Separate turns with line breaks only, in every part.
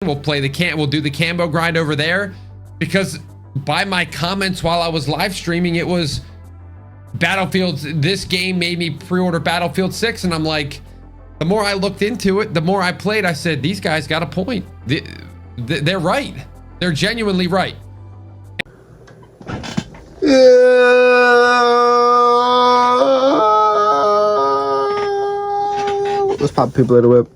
We'll do the Cambo grind over there, because by my comments while I was live streaming, it was Battlefield. This game made me pre-order Battlefield 6, and I'm like, the more I looked into it, the more I played, I said, these guys got a point. They're right. They're genuinely right.
Let's pop people at the whip.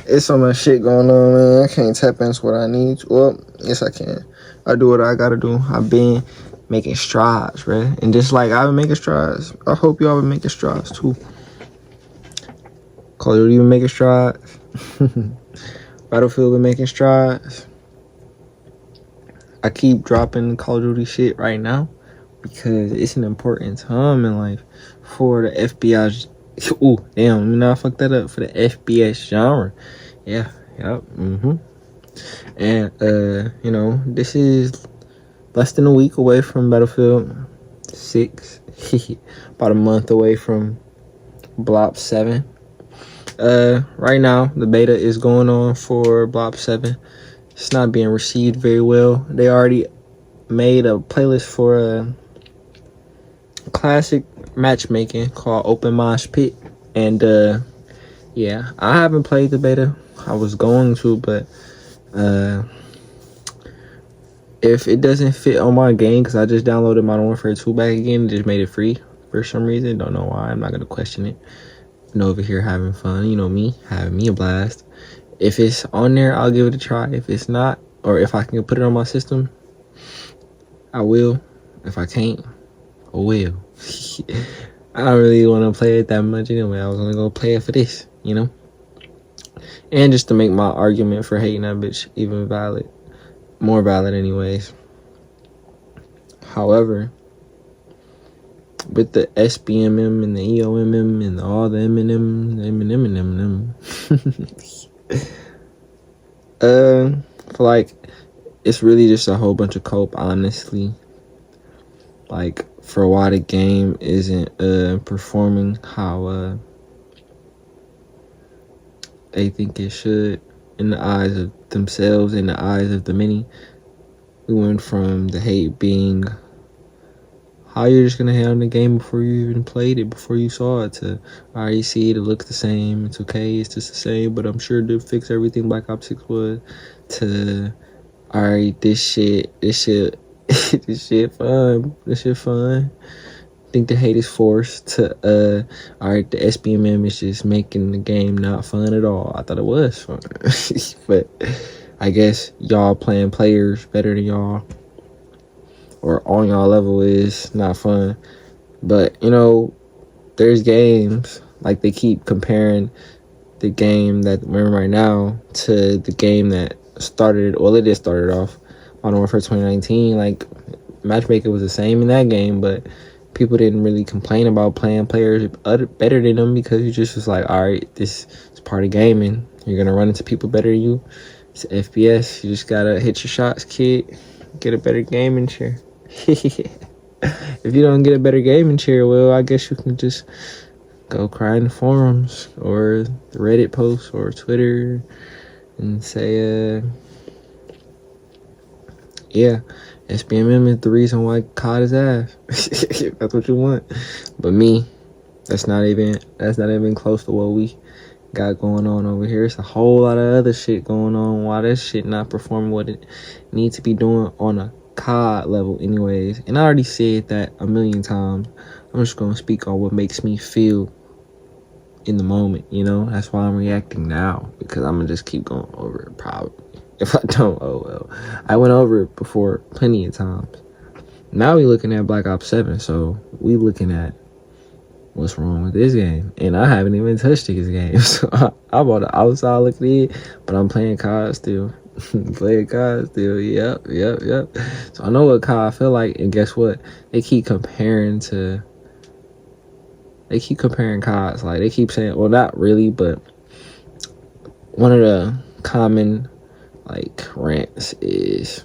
It's so much shit going on, man. I can't tap into what I need to. Well, yes, I can. I do what I gotta do. I've been making strides, right? And just like I've been making strides, I hope y'all been making strides too. Call of Duty been making strides. Battlefield been making strides. I keep dropping Call of Duty shit right now because it's an important time in life for the FBI. Ooh, damn, you know I fucked that up, for the FPS genre. Yeah, yep, And, you know, this is less than a week away from Battlefield 6. About a month away from Bo7. Right now, the beta is going on for Bo7. It's not being received very well. They already made a playlist for a classic matchmaking called Open Mosh Pit. And, yeah, I haven't played the beta. I was going to, but, if it doesn't fit on my game, because I just downloaded Modern Warfare 2 back again and just made it free for some reason. Don't know why. I'm not going to question it. I'm over here having fun. You know me, having me a blast. If it's on there, I'll give it a try. If it's not, or if I can put it on my system, I will. If I can't, I will. I don't really want to play it that much anyway. I was going to go play it for this, you know? And just to make my argument for hating that bitch even valid. More valid anyways. However, with the SBMM and the EOMM and all the M&M, like, it's really just a whole bunch of cope, honestly. Like, for why the game isn't performing how they think it should in the eyes of themselves, in the eyes of the many. We went from the hate being how you're just gonna hate on the game before you even played it, before you saw it, to already see it looks the same, it's okay, it's just the same, but I'm sure to fix everything Black Ops 6 was, to alright, this shit this shit fun, think the hate is forced, to alright, the SBMM is just making the game not fun at all. I thought it was fun. But I guess y'all playing players better than y'all, or on y'all level, is not fun. But, you know, there's games, like they keep comparing the game that we're in right now to the game that started, well, it did start it off, Modern Warfare 2019. Like, matchmaking was the same in that game, but people didn't really complain about playing players better than them, because you just was like, all right, this is part of gaming. You're going to run into people better than you. It's FPS. You just got to hit your shots, kid. Get a better gaming chair. If you don't get a better gaming chair, well, I guess you can just go cry in the forums or the Reddit posts or Twitter and say, yeah, SBMM is the reason why COD is ass. If that's what you want. But me, that's not even close to what we got going on over here. It's a whole lot of other shit going on. Why that shit not performing what it needs to be doing on a COD level anyways. And I already said that a million times. I'm just gonna speak on what makes me feel in the moment, you know? That's why I'm reacting now, because I'm gonna just keep going over it probably. If I don't, oh well. I went over it before plenty of times. Now we looking at Black Ops 7, so we looking at what's wrong with this game. And I haven't even touched this game. So I'm on the outside looking in, but I'm playing COD still. Playing COD still, yep. So I know what COD feel like, and guess what? They keep comparing CODs. Like, they keep saying, well, not really, but one of the common, like, rants is,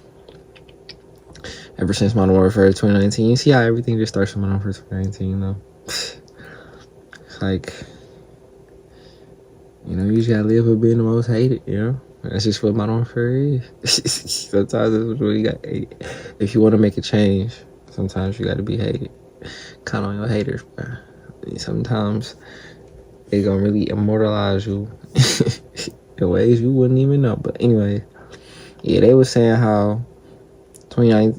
ever since Modern Warfare 2019, you see how everything just starts from Modern Warfare 2019, though? It's like, you know, you just gotta live with being the most hated, you know? That's just what Modern Warfare is. Sometimes that's what you got. If you want to make a change, sometimes you got to be hated. Count on your haters, bro. Sometimes they gonna really immortalize you in ways you wouldn't even know. But anyway, yeah, they was saying how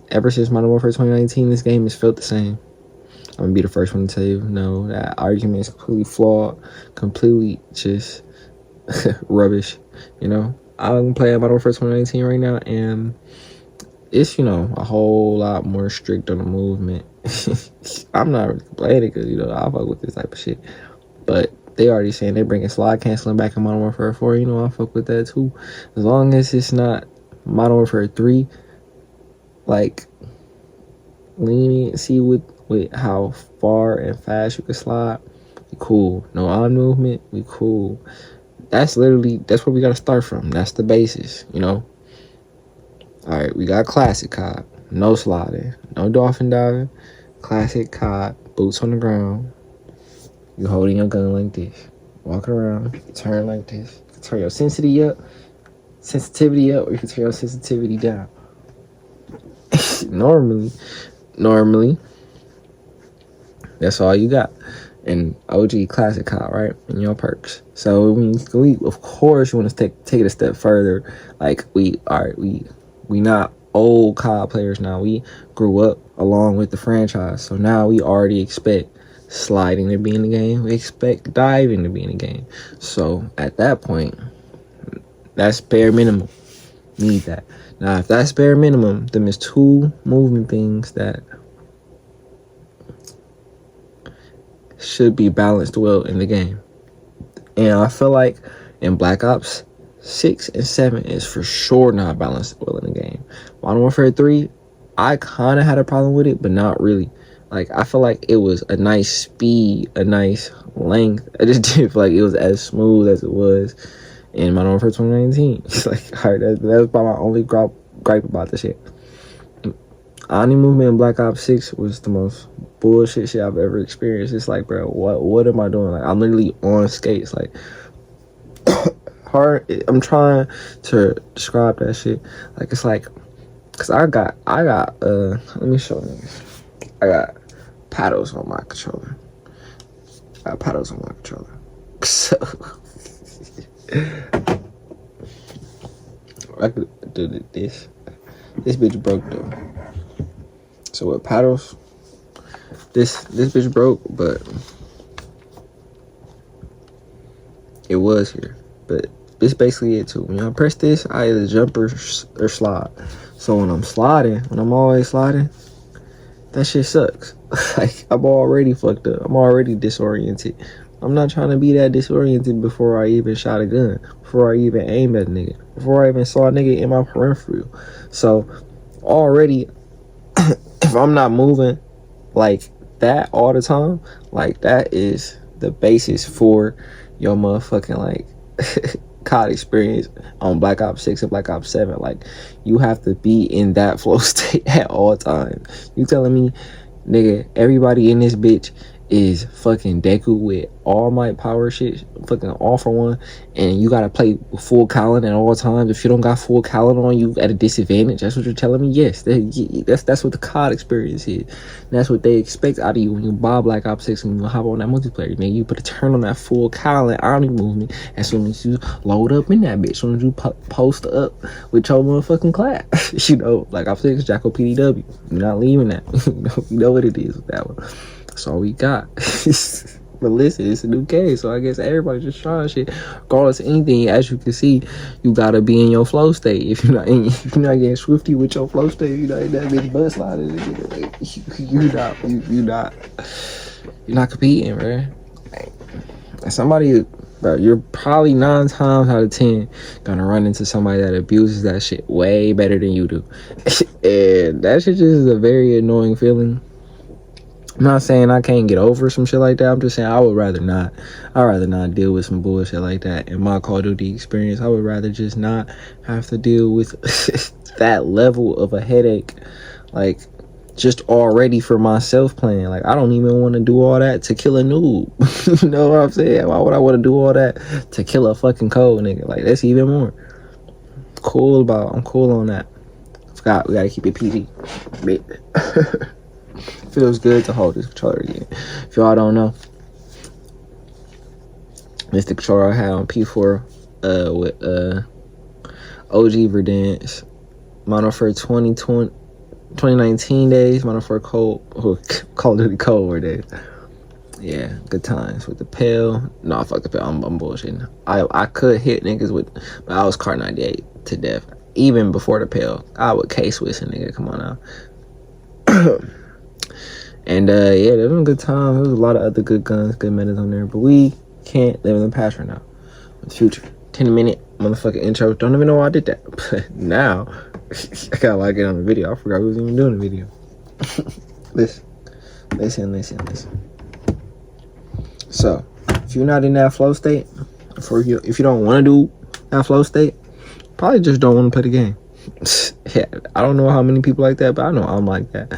ever since Modern Warfare 2019, this game has felt the same. I'm gonna be the first one to tell you, no, that argument is completely flawed, completely just rubbish. You know, I'm playing Modern Warfare 2019 right now, and it's, you know, a whole lot more strict on the movement. I'm not really complaining because, you know, I fuck with this type of shit. But they already saying they're bringing slide canceling back in Modern Warfare 4. You know, I fuck with that too. As long as it's not Modern Warfare 3, like, leniency with how far and fast you can slide, we cool. No arm movement, we cool. That's where we gotta start from. That's the basis, you know. Alright, we got classic COD. No sliding. No dolphin diving. Classic COD. Boots on the ground. You holding your gun like this. Walking around. Turn like this. You can turn your sensitivity up, or you can turn your sensitivity down. Normally, that's all you got. And OG classic COD, right? And your perks. So we of course you want to take it a step further. Like we not old COD players now. We grew up along with the franchise. So now we already expect sliding to be in the game. We expect diving to be in the game. So at that point, that's bare minimum. Need that. Now if that's bare minimum, then there's two movement things that should be balanced well in the game. And I feel like in Black Ops 6 and 7 is for sure not balanced well in the game. Modern Warfare 3, I kind of had a problem with it, but not really. Like, I feel like it was a nice speed, a nice length. I just didn't feel like it was as smooth as it was in Modern Warfare 2019. It's like, all right, that was probably my only gripe about the shit. Omni movement in Black Ops 6 was the most bullshit shit I've ever experienced. It's like, bro, what am I doing? Like, I'm literally on skates. Like, hard. I'm trying to describe that shit. Like, it's like, cause I got let me show you. I got paddles on my controller. So I could do this. This bitch broke though. So with paddles, this bitch broke, but it was here. But this basically it too. When I press this, I either jump or slide. So when I'm always sliding, that shit sucks. Like, I'm already fucked up. I'm already disoriented. I'm not trying to be that disoriented before I even shot a gun, before I even aimed at a nigga, before I even saw a nigga in my peripheral. So already, if I'm not moving like that all the time, like, that is the basis for your motherfucking, like, COD experience on Black Ops 6 and Black Ops 7. Like, you have to be in that flow state at all times. You telling me, nigga, everybody in this bitch is fucking Deku with all might power shit, fucking all for one, and you gotta play with full Callan at all times. If you don't got full Callan on, you at a disadvantage. That's what you're telling me? Yes, that's what the COD experience is. And that's what they expect out of you when you buy Black Ops 6 and you hop on that multiplayer. Man, you put a turn on that full Callan Omni movement as soon as you load up in that bitch. As soon as you post up with your motherfucking class. You know, Black Ops 6, Jacko PDW. You're not leaving that. You know what it is with that one. That's all we got. But listen, it's a new game, so I guess everybody just trying shit. Regardless of anything, as you can see, you gotta be in your flow state. If you're not getting swifty with your flow state, you're not in that bitch butt sliding. You're not competing, bro. Somebody, bro, you're probably 9 times out of 10 gonna run into somebody that abuses that shit way better than you do, and that shit just is a very annoying feeling. I'm not saying I can't get over some shit like that. I'm just saying I would rather not. I'd rather not deal with some bullshit like that in my Call of Duty experience. I would rather just not have to deal with that level of a headache, like, just already for myself playing. Like, I don't even want to do all that to kill a noob. You know what I'm saying? Why would I want to do all that to kill a fucking cold nigga? Like, that's even more. cool on that. I forgot we gotta keep it PG. Feels good to hold this controller again. If y'all don't know, this the controller I had on P4 with OG Verdance, Modern Warfare 2019 days, Modern Warfare Call of Duty Cold War days. Yeah, good times with the pill. No, fuck the pill. I'm bullshitting. I could hit niggas with, but I was Car 98 to death. Even before the pill, I would K-Swiss a nigga. Come on now. And yeah, there was a good time. There was a lot of other good guns, good metas on there. But we can't live in the past right now. In the future, 10-minute motherfucking intro. Don't even know why I did that. But now, I gotta like it on the video. I forgot who was even doing the video. Listen. So, if you're not in that flow state, if you don't want to do that flow state, probably just don't want to play the game. Yeah, I don't know how many people like that, but I know I'm like that.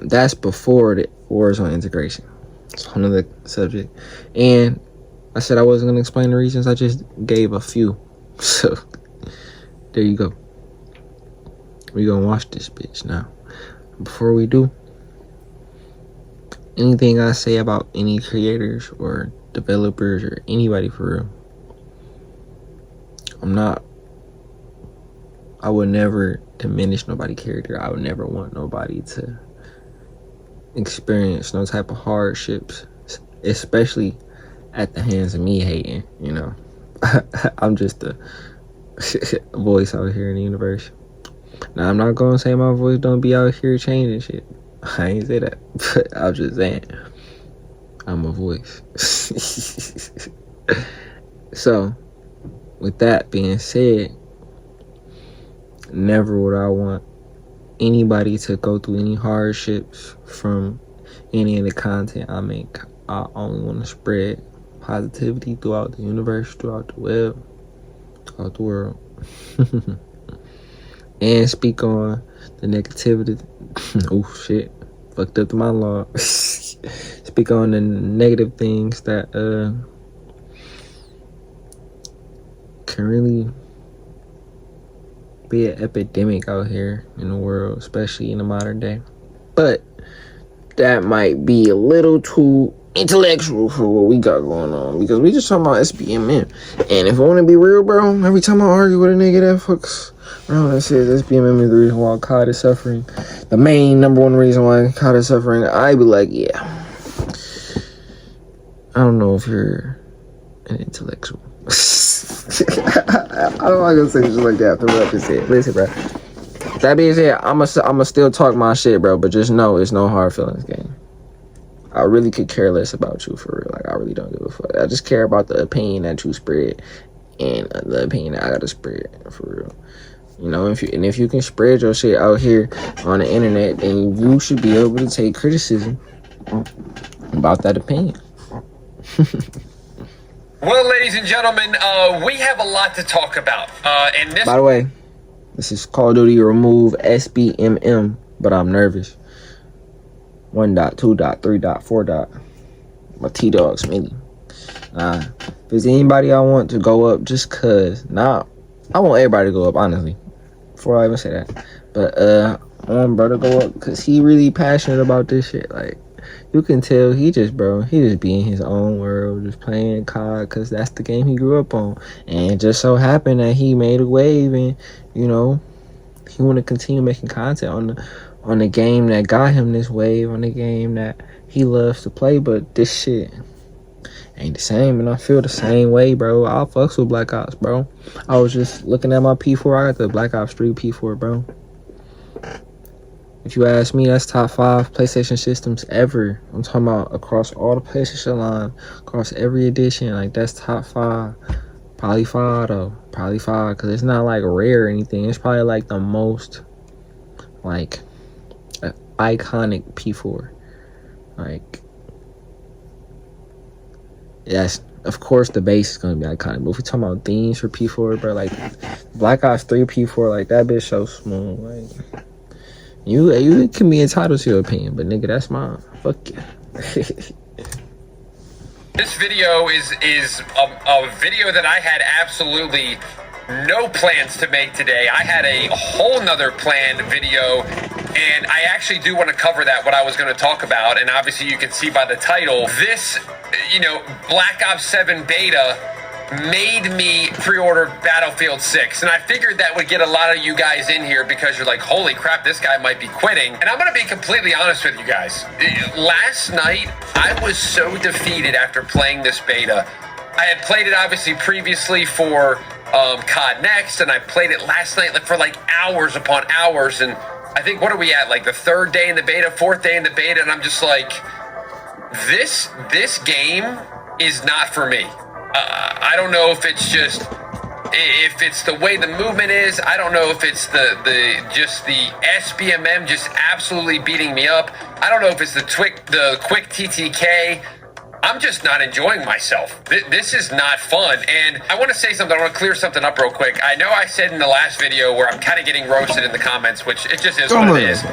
That's before the Warzone integration. It's another subject. And I said I wasn't going to explain the reasons. I just gave a few. So, there you go. We're going to watch this bitch now. Before we do, anything I say about any creators or developers or anybody for real, I would never diminish nobody's character. I would never want nobody to experience no type of hardships, especially at the hands of me hating, you know. I'm just a voice out here in the universe. Now, I'm not going to say my voice don't be out here changing shit. I ain't say that. But I'm just saying, I'm a voice. So, with that being said, never would I want anybody to go through any hardships from any of the content I make. I only want to spread positivity throughout the universe, throughout the web, throughout the world. And speak on the negativity. Oh shit, fucked up the monologue. Speak on the negative things that can really be an epidemic out here in the world, especially in the modern day. But that might be a little too intellectual for what we got going on, because we just talking about SBMM. And if I want to be real, bro, every time I argue with a nigga that fucks around and says SBMM is the reason why COD is suffering, the main number one reason why COD is suffering, I be like, yeah, I don't know if you're an intellectual. I don't want to say just like that after what I just said. Listen, bro. That being said, I'ma still talk my shit, bro. But just know it's no hard feelings game. I really could care less about you, for real. Like, I really don't give a fuck. I just care about the opinion that you spread and the opinion that I gotta spread, for real. You know, if you can spread your shit out here on the internet, then you should be able to take criticism about that opinion.
Well, ladies and gentlemen, we have a lot to talk about. And this.
By the way, this is Call of Duty Remove SBMM, but I'm nervous. 1.2.3.4. My T-Dogs, maybe. If there's anybody I want to go up, just cause. Nah, I want everybody to go up, honestly. Before I even say that. But I want bro to go up because he really passionate about this shit. Like, you can tell he just be in his own world, just playing COD because that's the game he grew up on. And it just so happened that he made a wave, and you know, he want to continue making content on the game that got him this wave, on the game that he loves to play. But this shit ain't the same, and I feel the same way, bro. I'll fucks with Black Ops, bro. I was just looking at my P4. I got the Black Ops 3 P4, bro. If you ask me, that's top 5 PlayStation systems ever. I'm talking about across all the PlayStation line, across every edition. Like, that's top 5. Probably 5, though. Probably 5, because it's not, like, rare or anything. It's probably, like, the most, like, iconic P4. Like, yes, of course, the base is going to be iconic. But if we're talking about themes for P4, bro, like, Black Ops 3 P4, like, that bitch so smooth, like... You can be entitled to your opinion, but nigga, that's mine. Fuck yeah.
This video is a video that I had absolutely no plans to make today. I had a whole nother planned video, and I actually do want to cover that, what I was going to talk about. And obviously you can see by the title, this, Black Ops 7 beta made me pre-order Battlefield 6. And I figured that would get a lot of you guys in here because you're like, holy crap, this guy might be quitting. And I'm going to be completely honest with you guys. Last night, I was so defeated after playing this beta. I had played it obviously previously for COD Next, and I played it last night for like hours upon hours. And I think, what are we at? Like the third day in the beta, fourth day in the beta. And I'm just like, this game is not for me. I don't know if it's the way the movement is. I don't know if it's the SBMM just absolutely beating me up. I don't know if it's the quick TTK. I'm just not enjoying myself. This is not fun. And I want to say something. I want to clear something up real quick. I know I said in the last video where I'm kind of getting roasted in the comments, which it just is what it is.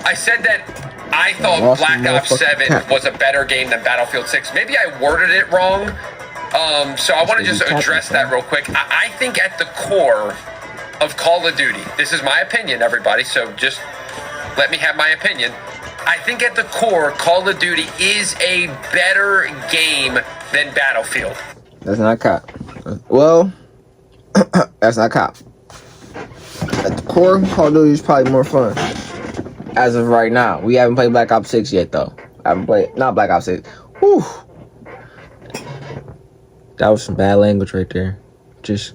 I said that I thought Black Ops 7 was a better game than Battlefield 6. Maybe I worded it wrong. So I want to just address that real quick. I think at the core of Call of Duty, this is my opinion, everybody, so just let me have my opinion. I think at the core, Call of Duty is a better game than Battlefield.
That's not cop. Well, that's not cop. At the core, Call of Duty is probably more fun. As of right now. We haven't played Black Ops 6 yet, though. Not Black Ops 6. Whew. That was some bad language right there. Just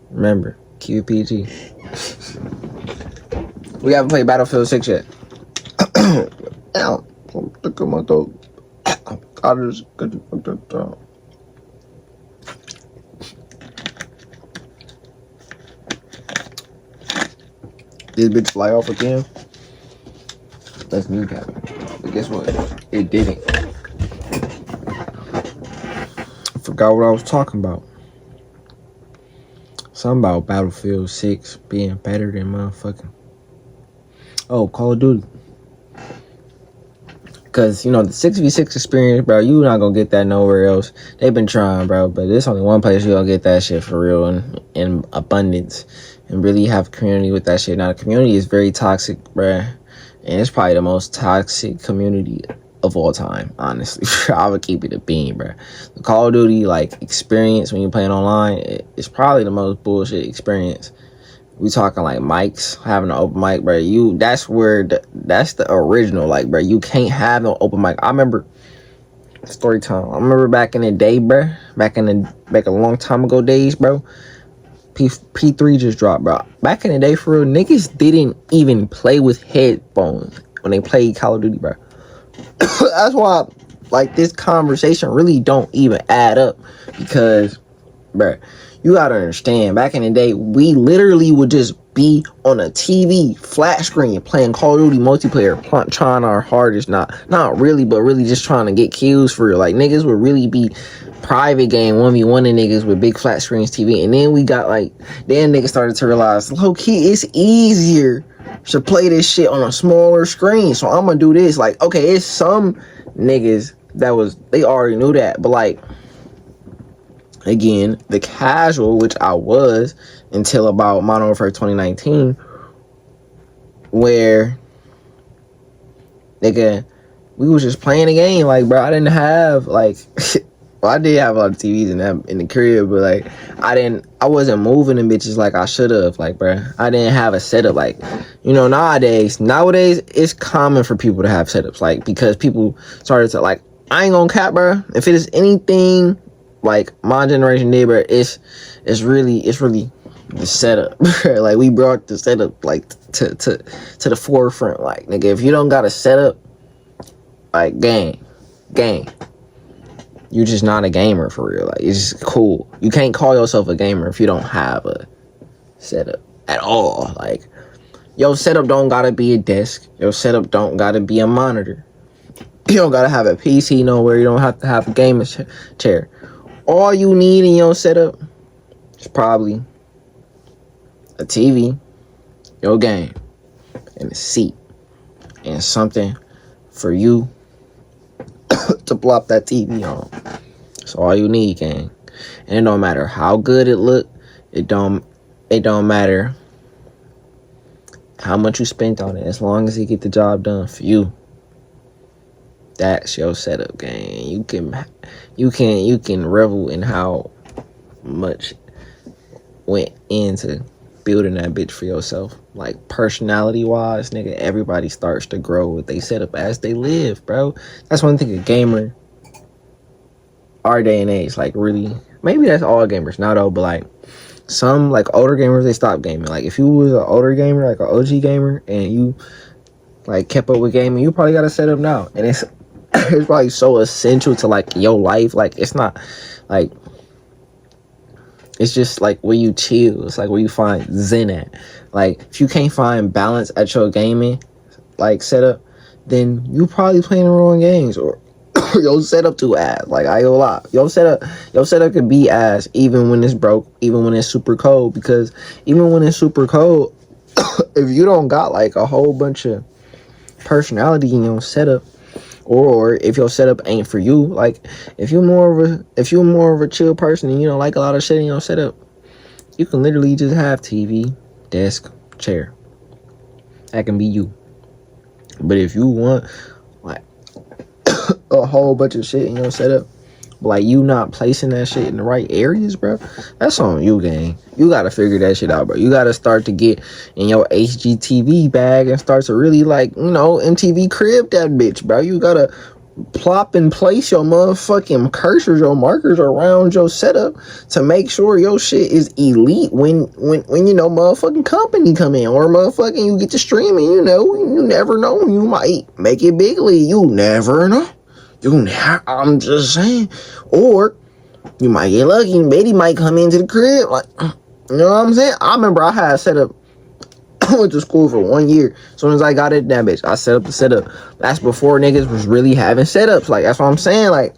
remember, keep it PG. We haven't played Battlefield 6 yet. Ow. Look at my throat. I just got the fucked up throat. This bitch fly off again. That's new, Captain. But guess what? It didn't. Forgot what I was talking about. Something about Battlefield 6 being better than motherfucking Call of Duty. Because, the 6v6 experience, bro, you not gonna get that nowhere else. They've been trying, bro, but there's only one place you're gonna get that shit for real in abundance. And really have a community with that shit. Now, the community is very toxic, bro. And it's probably the most toxic community of all time, honestly. I would keep it a bean, bro. The Call of Duty experience when you're playing online, it's probably the most bullshit experience. We talking mics, having an open mic, bro. That's the original, bro. You can't have no open mic. I remember story time. I remember back in the day, bro. Back a long time ago days, bro. P3 just dropped, bro. Back in the day, for real, niggas didn't even play with headphones when they played Call of Duty, bro. That's why this conversation really don't even add up, because bruh, you gotta understand, back in the day we literally would just be on a TV flat screen playing Call of Duty multiplayer, trying our hardest, not really, but really just trying to get kills for real. Niggas would really be private game 1v1 niggas with big flat screens TV. And then we got then niggas started to realize low key it's easier to play this shit on a smaller screen, so I'm gonna do this. Okay, it's some niggas they already knew that, but again, the casual, which I was until about Modern Warfare 2019, where nigga, we was just playing a game. Bro, I didn't have well, I did have a lot of TVs in the crib, but I wasn't moving them bitches like I should have. Bro, I didn't have a setup. Nowadays it's common for people to have setups, because people started to I ain't gonna cap, bro. If it is anything my generation did, bro, it's really the setup. We brought the setup to the forefront. Nigga, if you don't got a setup, gang, you just not a gamer for real. It's just cool. You can't call yourself a gamer if you don't have a setup at all. Your setup don't gotta be a desk. Your setup don't gotta be a monitor. You don't gotta have a PC nowhere. You don't have to have a gaming chair. All you need in your setup is probably a TV, your game, and a seat, and something for you to plop that TV on. That's all you need, gang. And it don't matter how good it look, It don't matter how much you spent on it, as long as you get the job done for you. That's your setup game. You can revel in how much went into building that bitch for yourself. Like, personality wise, nigga, everybody starts to grow with they setup as they live, bro. That's one thing a gamer, our day and age, like, really, maybe that's all gamers now though, but like some like older gamers, they stop gaming. Like, if you was an older gamer, like an OG gamer, and you like kept up with gaming, you probably got a setup now, and it's it's probably so essential to like your life. Like, it's not like, it's just like where you chill. It's like where you find zen at. Like, if you can't find balance at your gaming like setup, then you probably playing the wrong games, or your setup too ass. Like, I ain't gonna lie, your setup can be ass even when it's broke, even when it's super cold. Because even when it's super cold, if you don't got like a whole bunch of personality in your setup, or if your setup ain't for you, like if you're more of a chill person and you don't like a lot of shit in your setup, you can literally just have TV, desk, chair. That can be you. But if you want like a whole bunch of shit in your setup, like you not placing that shit in the right areas, bro, that's on you, gang. You gotta figure that shit out, bro. You gotta start to get in your HGTV bag and start to really, like, you know, MTV crib that bitch, bro. You gotta plop and place your motherfucking cursors, your markers around your setup to make sure your shit is elite when you know motherfucking company come in, or motherfucking you get to streaming. You know, you never know, you might make it big league. You never know. I'm just saying. Or you might get lucky and Betty might come into the crib. Like, you know what I'm saying? I remember I had a setup. I went to school for 1 year. As soon as I got it, that bitch, I set up the setup. That's before niggas was really having setups. Like, that's what I'm saying. Like,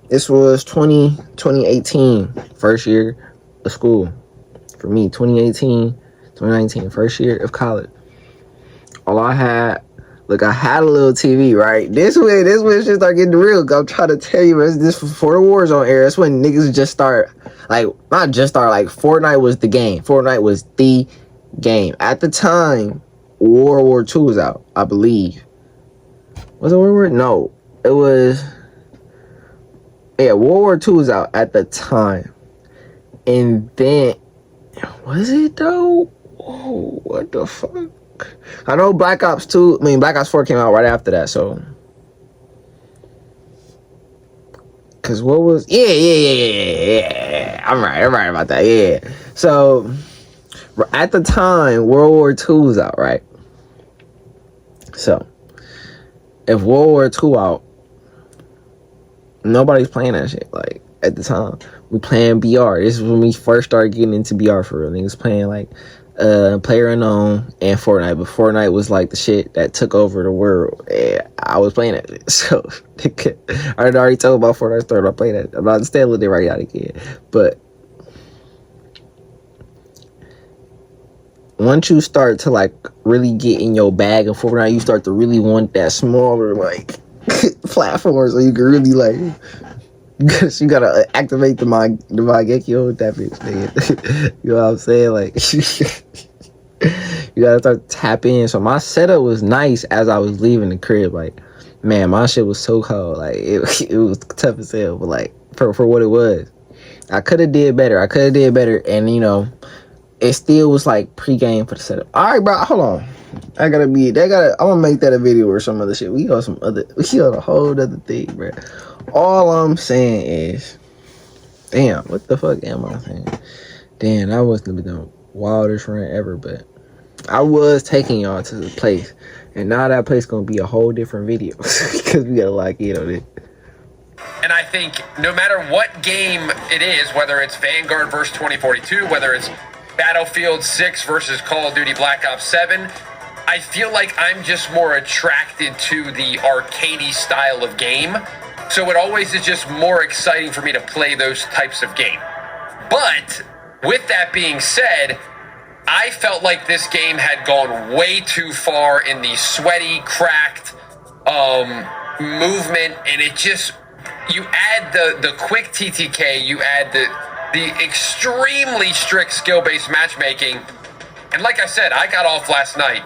this was 2018, first year of school. For me, 2019, first year of college. All I had, look, I had a little TV, right? This way shit start getting real. I'm trying to tell you, man, this before the war's on air. That's when niggas just start, like, not just start, like, Fortnite was the game. Fortnite was the game. At the time, World War II was out, I believe. Was it World War? No. It was, yeah, World War II was out at the time. And then, was it though? Whoa, what the fuck? I know Black Ops 4 came out right after that, so. Cause what was, yeah. I'm right about that, yeah. So, at the time, World War II was out, right? So, if World War II out, nobody's playing that shit, like, at the time. We playing BR. This is when we first started getting into BR for real. Niggas playing, like, PlayerUnknown and Fortnite, but Fortnite was like the shit that took over the world, and I was playing it. So I had already told about Fortnite story. I played it. I'm not stealing it right out again. But once you start to like really get in your bag of Fortnite, you start to really want that smaller like platform, so you can really like. Because you gotta activate the Mangekyo with that bitch, nigga. You know what I'm saying? Like, you gotta start to tap in. So my setup was nice as I was leaving the crib. Like, man, my shit was so cold. Like, it was tough as hell. But like, for what it was, I could have did better. And you know, it still was like pre-game for the setup. All right, bro, hold on. I'm gonna make that a video or some other shit. We got a whole other thing, bro. All I'm saying is, damn, what the fuck am I saying? Damn, that wasn't the wildest rant ever, but I was taking y'all to the place, and now that place gonna be a whole different video because we got a lot of kid on it.
And I think no matter what game it is, whether it's Vanguard versus 2042, whether it's Battlefield 6 versus Call of Duty Black Ops 7, I feel like I'm just more attracted to the arcadey style of game. So it always is just more exciting for me to play those types of game. But with that being said, I felt like this game had gone way too far in the sweaty, cracked movement, and it just, you add the quick TTK, you add the extremely strict skill-based matchmaking. And like I said, I got off last night.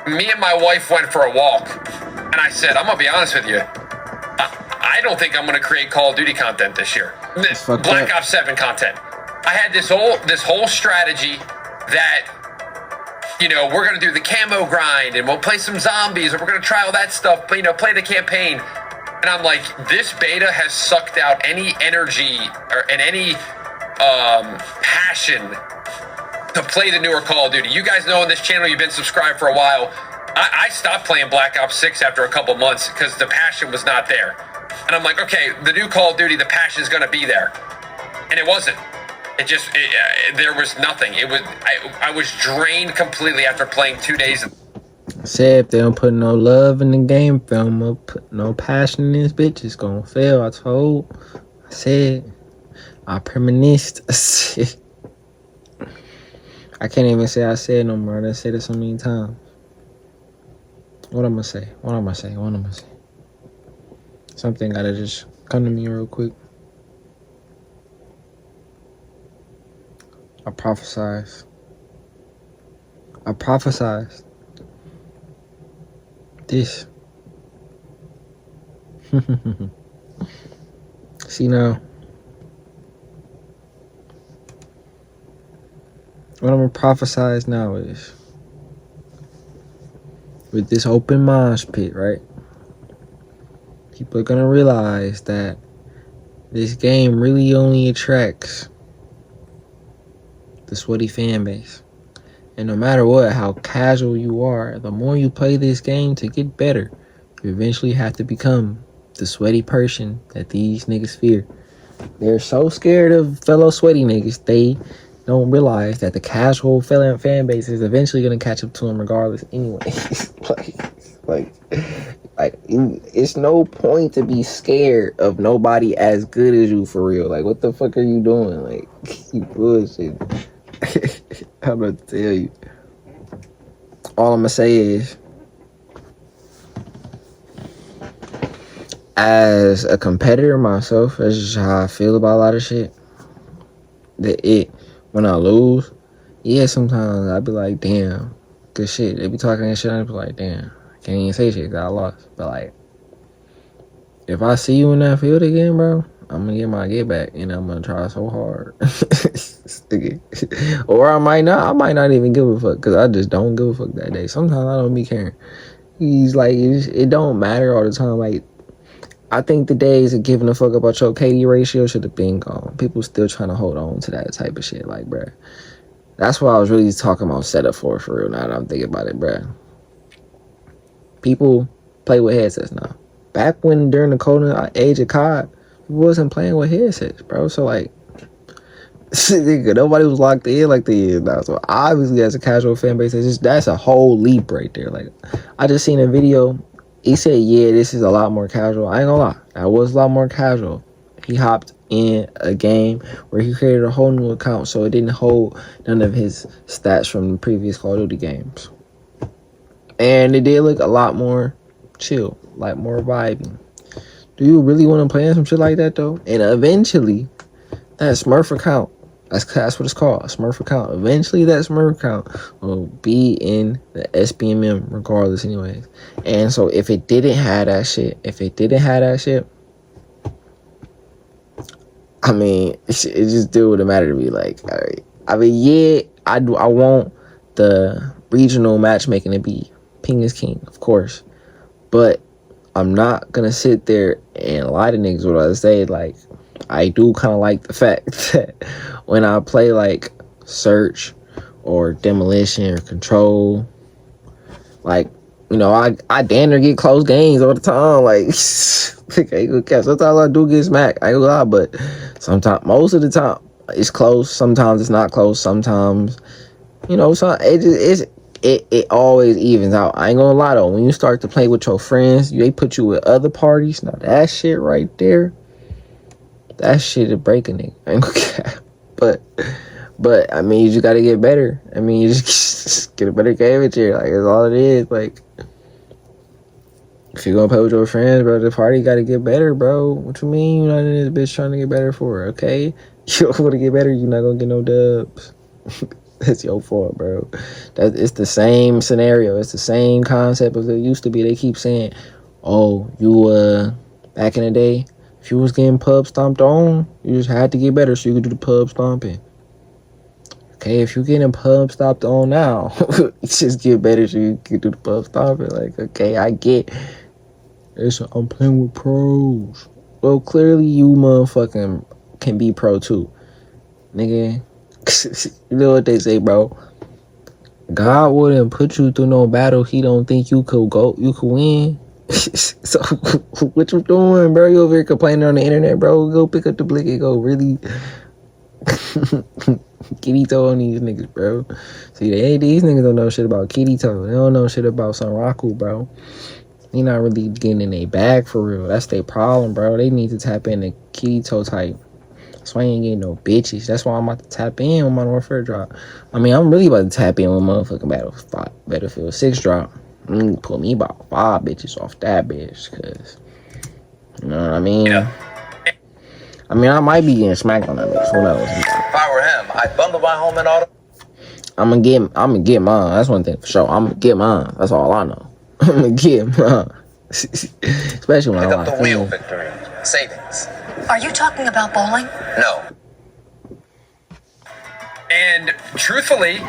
Me and my wife went for a walk, and I said, I'm gonna be honest with you, I don't think I'm gonna create Call of Duty content this year. Black Ops 7 content. I had this whole strategy that, you know, we're gonna do the camo grind and we'll play some zombies, or we're gonna try all that stuff, but, you know, play the campaign. And I'm like, this beta has sucked out any energy and any passion to play the newer Call of Duty. You guys know on this channel, you've been subscribed for a while. I stopped playing Black Ops 6 after a couple months because the passion was not there. And I'm like, okay, the new Call of Duty, the passion's going to be there. And it wasn't. There was nothing. I was drained completely after playing 2 days.
I said if they don't put no love in the game, if they don't put no passion in this bitch, it's gonna fail. I said, I premonist. I can't even say I said no more. I done said it so many times. What I'm gonna say? Something gotta just come to me real quick. I prophesized. This. See now. What I'm gonna prophesize now is, with this open mosh pit, right? People are gonna realize that this game really only attracts the sweaty fan base. And no matter what, how casual you are, the more you play this game to get better, you eventually have to become the sweaty person that these niggas fear. They're so scared of fellow sweaty niggas, they don't realize that the casual fan base is eventually gonna catch up to them regardless anyway. like it's no point to be scared of nobody as good as you for real. Like, what the fuck are you doing? Like, you bullshit. I'm about to tell you. All I'm gonna say is, as a competitor myself, that's just how I feel about a lot of shit. When I lose, yeah, sometimes I be like, damn, good shit. They be talking that shit, I be like, damn, I can't even say shit 'cause I lost. But like, if I see you in that field again, bro, I'm gonna get my get back and I'm gonna try so hard. Or I might not even give a fuck, because I just don't give a fuck that day. Sometimes I don't be caring. He's like, it don't matter all the time. Like, I think the days of giving a fuck about your KD ratio should have been gone. People still trying to hold on to that type of shit. Like, bruh, that's what I was really talking about setup for real, now that I'm thinking about it, bruh. People play with headsets now. Back when, during the golden age of COD, people wasn't playing with headsets, bro. So, like, nobody was locked in like they is now. So, obviously, as a casual fan base, that's a whole leap right there. Like, I just seen a video. He said, yeah, this is a lot more casual. I ain't gonna lie. That was a lot more casual. He hopped in a game where he created a whole new account, so it didn't hold none of his stats from the previous Call of Duty games. And it did look a lot more chill, like more vibing. Do you really want to play in some shit like that, though? And eventually, that Smurf account, that's what it's called, a Smurf account. Eventually, that Smurf account will be in the SBMM regardless anyways. And so, if it didn't have that shit, I mean, it just still wouldn't matter to me. Like, all right. I mean, yeah, I want the regional matchmaking to be ping is king, of course. But I'm not gonna sit there and lie to niggas what I say. Like, I do kind of like the fact that when I play like Search or Demolition or Control, like, you know, I damn near get close games all the time. Like, sometimes I do get smacked, I ain't gonna lie, but sometimes, most of the time, it's close. Sometimes it's not close. Sometimes, you know, it always evens out. I ain't gonna lie though, when you start to play with your friends, they put you with other parties. Now that shit right there, that shit is breaking nigga. I ain't gonna care. But I mean, you just gotta get better. I mean, you just get a better game at you. Like, that's all it is. Like, if you're gonna play with your friends, bro, the party gotta get better, bro. What you mean you're not in this bitch trying to get better for? Okay, You don't want to get better, you're not gonna get no dubs. That's your fault, bro. It's the same scenario. It's the same concept as it used to be. They keep saying, "Oh, you back in the day, if you was getting pub stomped on, you just had to get better so you could do the pub stomping." Okay, if you're getting pub stomped on now, just get better so you can do the pub stomping. Like, okay, I get. I'm playing with pros. Well, clearly you motherfucking can be pro too, nigga. You know what they say, bro? God wouldn't put you through no battle he don't think you could win. So what you doing, bro? You over here complaining on the internet, bro? Go pick up the blick and go really kitty toe on these niggas, bro. See, these niggas don't know shit about kitty toe. They don't know shit about Sanraku, bro. They not really getting in their bag for real. That's their problem, bro. They need to tap in the kitty toe type. That's why I ain't getting no bitches. That's why I'm about to tap in when Modern Warfare drop. I mean, I'm really about to tap in when motherfucking Battlefield 6 drop. Pull me about 5 bitches off that bitch, cause you know what I mean? Yeah. I mean, I might be getting smacked on that bitch. Who knows?
If I were him, I'd bundle my home and auto.
I'm gonna get mine. That's one thing for sure. I'm gonna get mine. That's all I know. I'm gonna get mine. Especially when
Pick
I
up the wheel victory. Savings.
Are you talking about bowling?
No.
And truthfully,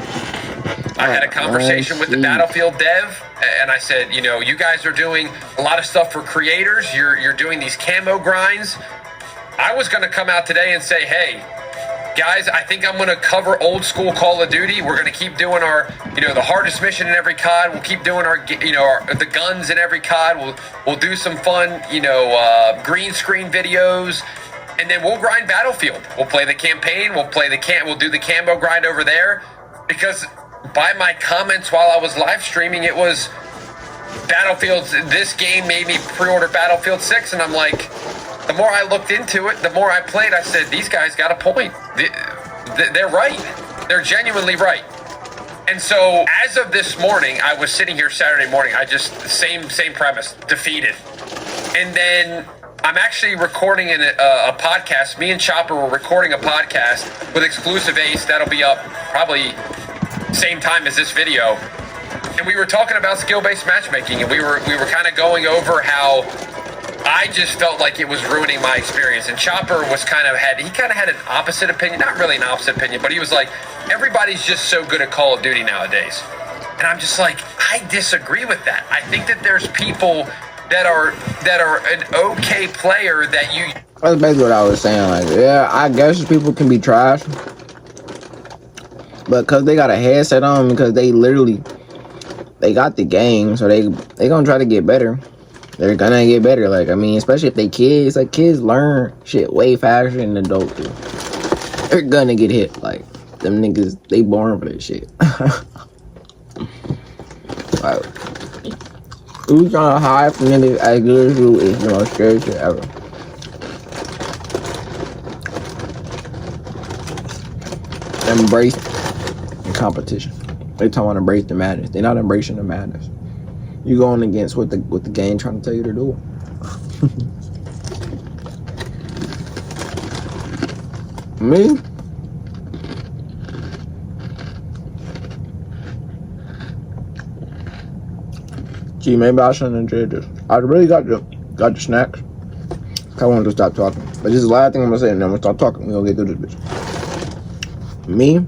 I had a conversation with the Battlefield dev, and I said, you know, you guys are doing a lot of stuff for creators. You're doing these camo grinds. I was going to come out today and say, hey, guys, I think I'm going to cover old school Call of Duty. We're going to keep doing our, you know, the hardest mission in every COD. We'll keep doing our, you know, the guns in every COD. We'll do some fun, you know, green screen videos, and then we'll grind Battlefield. We'll play the campaign. We'll do the camo grind over there, because by my comments while I was live streaming, it was this game made me pre-order Battlefield 6, and I'm like, the more I looked into it, the more I played, I said, these guys got a point. They're right. They're genuinely right. And so as of this morning, I was sitting here Saturday morning, same premise, defeated. And then I'm actually recording a podcast. Me and Chopper were recording a podcast with Exclusive Ace. That'll be up probably same time as this video. And we were talking about skill-based matchmaking, and we were kind of going over how I just felt like it was ruining my experience. And Chopper had an opposite opinion. Not really an opposite opinion, but he was like, everybody's just so good at Call of Duty nowadays. And I'm just like, I disagree with that. I think that there's people that are an okay player that you...
That's basically what I was saying. Like, yeah, I guess people can be trash, but because they got a headset on, because they got the game, so they gonna try to get better. They're gonna get better. Like, I mean, especially if they kids. Like, kids learn shit way faster than adults do. They're gonna get hit. Like, them niggas, they born for this shit. Like, who's trying to hide from niggas as good as you is the most scary shit ever. Embrace the competition. They talking about embrace the madness. They're not embracing the madness. You going against what the game trying to tell you to do. Me? Gee, maybe I shouldn't have did this. I really got the snacks. I wanted to stop talking. But this is the last thing I'm gonna say, and then I'm gonna stop talking. We're gonna get through this bitch. Me?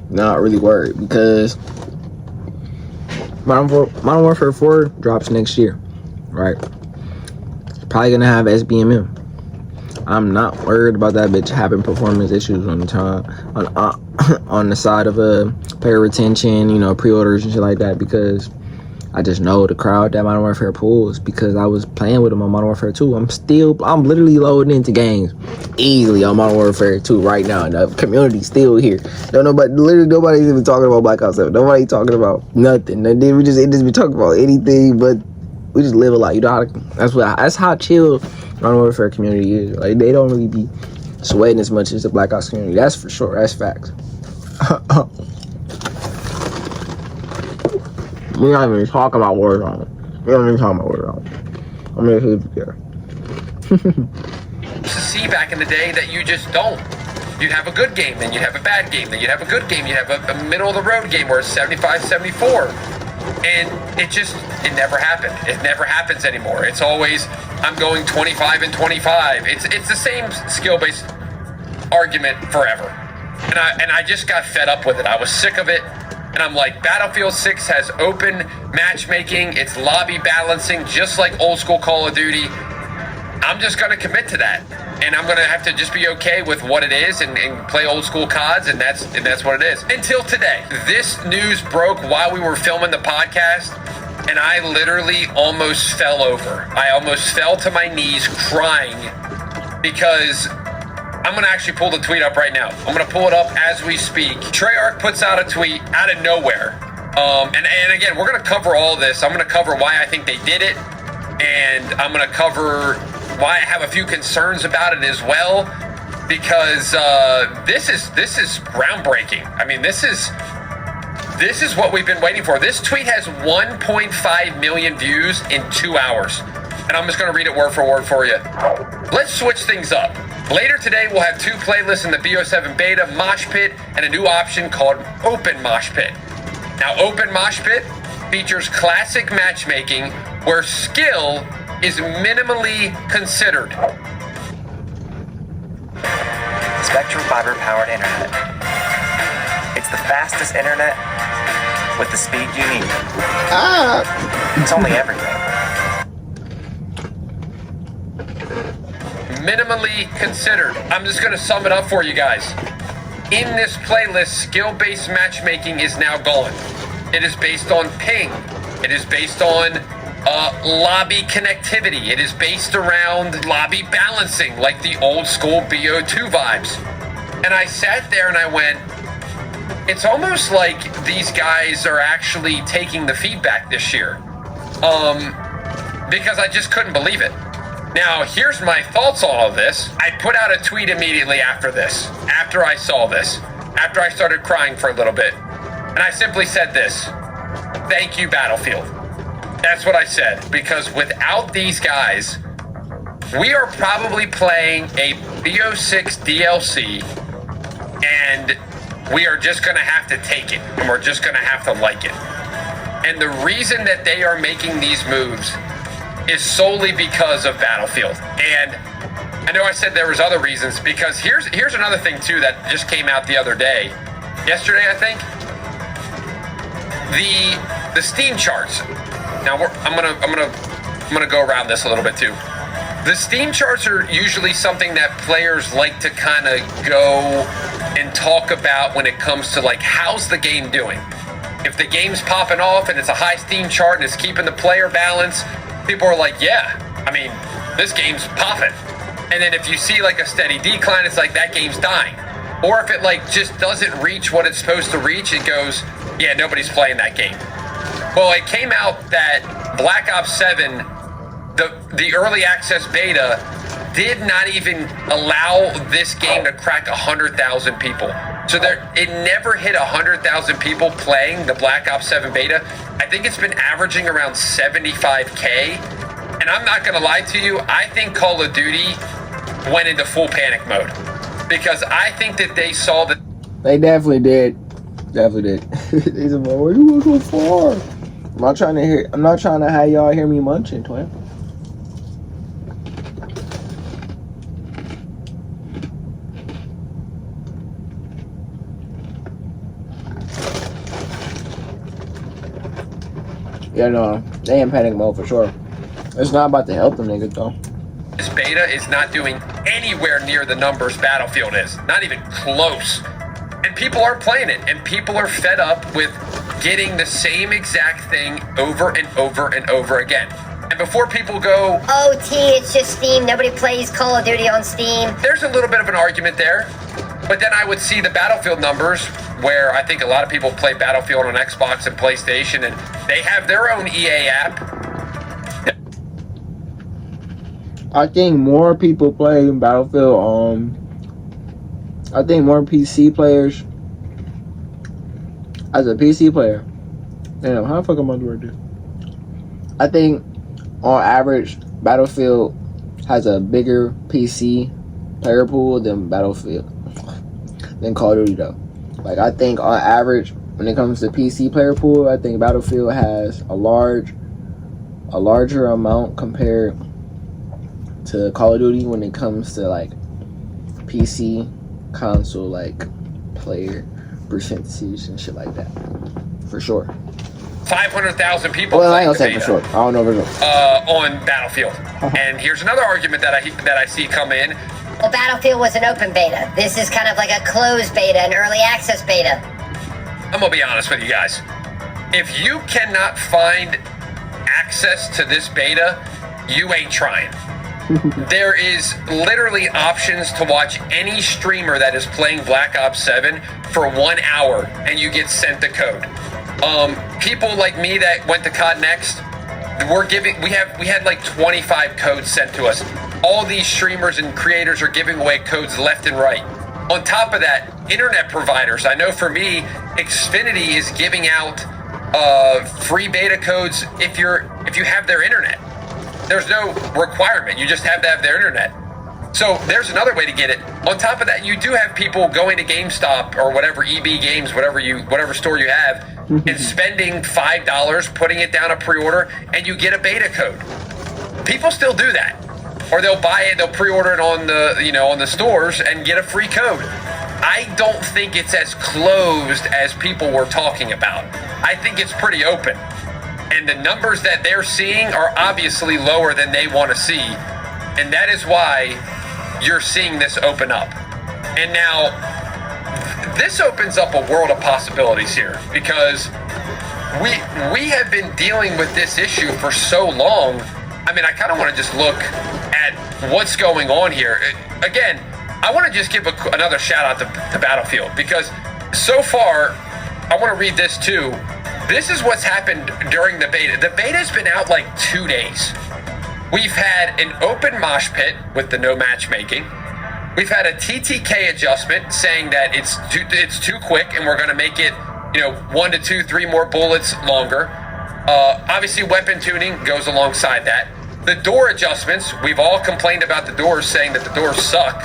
Not really worried, because Modern Warfare 4 drops next year, right? It's probably gonna have SBMM. I'm not worried about that bitch having performance issues on the side of player retention, you know, pre-orders and shit like that, because I just know the crowd that Modern Warfare pulls, because I was playing with them on Modern Warfare 2. I'm literally loading into games easily on Modern Warfare 2 right now, and the community's still here. Nobody's even talking about Black Ops 7. Nobody talking about nothing. We just be talking about anything, but we just live a lot. You know that's how chill Modern Warfare community is. Like, they don't really be sweating as much as the Black Ops community. That's for sure. That's facts. We're not even talking about Warzone. We don't even talk about order out. I mean, who's there?
To see back in the day that you just don't. You'd have a good game, then you'd have a bad game, then you'd have a good game, you'd have a middle of the road game where it's 75-74. And it never happened. It never happens anymore. It's always, I'm going 25-25. It's the same skill-based argument forever. And I just got fed up with it. I was sick of it. And I'm like, Battlefield 6 has open matchmaking. It's lobby balancing, just like old school Call of Duty. I'm just going to commit to that. And I'm going to have to just be okay with what it is and play old school CODs, and that's what it is. Until today. This news broke while we were filming the podcast, and I literally almost fell over. I almost fell to my knees crying because I'm going to actually pull the tweet up right now. I'm going to pull it up as we speak. Treyarch puts out a tweet out of nowhere. And again, we're going to cover all this. I'm going to cover why I think they did it, and I'm going to cover why I have a few concerns about it as well, because this is groundbreaking. I mean, this is what we've been waiting for. This tweet has 1.5 million views in 2 hours, and I'm just going to read it word for word for you. Let's switch things up. Later today, we'll have 2 playlists in the Bo7 beta, Mosh Pit, and a new option called Open Mosh Pit. Now, Open Mosh Pit features classic matchmaking where skill is minimally considered.
Spectrum fiber-powered internet. It's the fastest internet with the speed you need. It's only everything.
Minimally considered. I'm just going to sum it up for you guys. In this playlist, skill-based matchmaking is now gone. It is based on ping. It is based on lobby connectivity. It is based around lobby balancing, like the old school BO2 vibes. And I sat there and I went, it's almost like these guys are actually taking the feedback this year. Because I just couldn't believe it. Now, here's my thoughts on all of this. I put out a tweet immediately after this, after I saw this, after I started crying for a little bit. And I simply said this: thank you, Battlefield. That's what I said, because without these guys, we are probably playing a BO6 DLC, and we are just going to have to take it, and we're just going to have to like it. And the reason that they are making these moves is solely because of Battlefield. And I know I said there was other reasons, because here's another thing too that just came out the other day, yesterday I think. The Steam charts. Now I'm gonna go around this a little bit too. The Steam charts are usually something that players like to kind of go and talk about when it comes to like, how's the game doing? If the game's popping off and it's a high Steam chart and it's keeping the player balance, people are like, yeah, I mean, this game's popping. And then if you see like a steady decline, it's like that game's dying. Or if it like just doesn't reach what it's supposed to reach, it goes, yeah, nobody's playing that game. Well, it came out that Black Ops 7, the early access beta, did not even allow this game to crack 100,000 people. So it never hit 100,000 people playing the Black Ops 7 beta. I think it's been averaging around 75K. And I'm not going to lie to you, I think Call of Duty went into full panic mode. Because I think that they saw that...
They definitely did. Definitely did. They said, well, where you go so far? I'm not trying to have y'all hear me munching, twin. Yeah, no, they in panic mode for sure. It's not about to help them niggas though.
This beta is not doing anywhere near the numbers Battlefield is. Not even close. And people are playing it, and people are fed up with getting the same exact thing over and over and over again. And before people go,
OT, it's just Steam, nobody plays Call of Duty on Steam.
There's a little bit of an argument there. But then I would see the Battlefield numbers, where I think a lot of people play Battlefield on Xbox and PlayStation, and they have their own EA app.
I think more people play Battlefield. I think more PC players. As a PC player, damn, how the fuck am I doing this? I think on average, Battlefield has a bigger PC player pool than Call of Duty though. Like I think on average, when it comes to PC player pool, I think Battlefield has a larger amount compared to Call of Duty when it comes to like PC console like player percentage and shit like that. For sure.
500,000 people.
Well, I ain't gonna say for sure. I don't know for sure.
On Battlefield. And here's another argument that I see come in.
Well, Battlefield was an open beta. This is kind of like a closed beta, an early access beta.
I'm gonna be honest with you guys. If you cannot find access to this beta, you ain't trying. There is literally options to watch any streamer that is playing Black Ops 7 for 1 hour, and you get sent the code. People like me that went to COD Next, we had like 25 codes sent to us. All these streamers and creators are giving away codes left and right. On top of that, internet providers. I know for me, Xfinity is giving out free beta codes if you have their internet. There's no requirement. You just have to have their internet. So there's another way to get it. On top of that, you do have people going to GameStop or whatever EB Games, whatever store you have, and spending $5, putting it down a pre-order, and you get a beta code. People still do that, or they'll buy it, they'll pre-order it on the stores and get a free code. I don't think it's as closed as people were talking about. I think it's pretty open. And the numbers that they're seeing are obviously lower than they want to see. And that is why you're seeing this open up. And now, this opens up a world of possibilities here, because we have been dealing with this issue for so long. I mean, I kind of want to just look at what's going on here. Again, I want to just give another shout out to Battlefield, because so far, I want to read this too. This is what's happened during the beta. The beta's been out like 2 days. We've had an open mosh pit with the no matchmaking. We've had a TTK adjustment saying that it's too quick and we're going to make it, 1 to 2, 3 more bullets longer. Obviously, weapon tuning goes alongside that. The door adjustments, we've all complained about the doors, saying that the doors suck.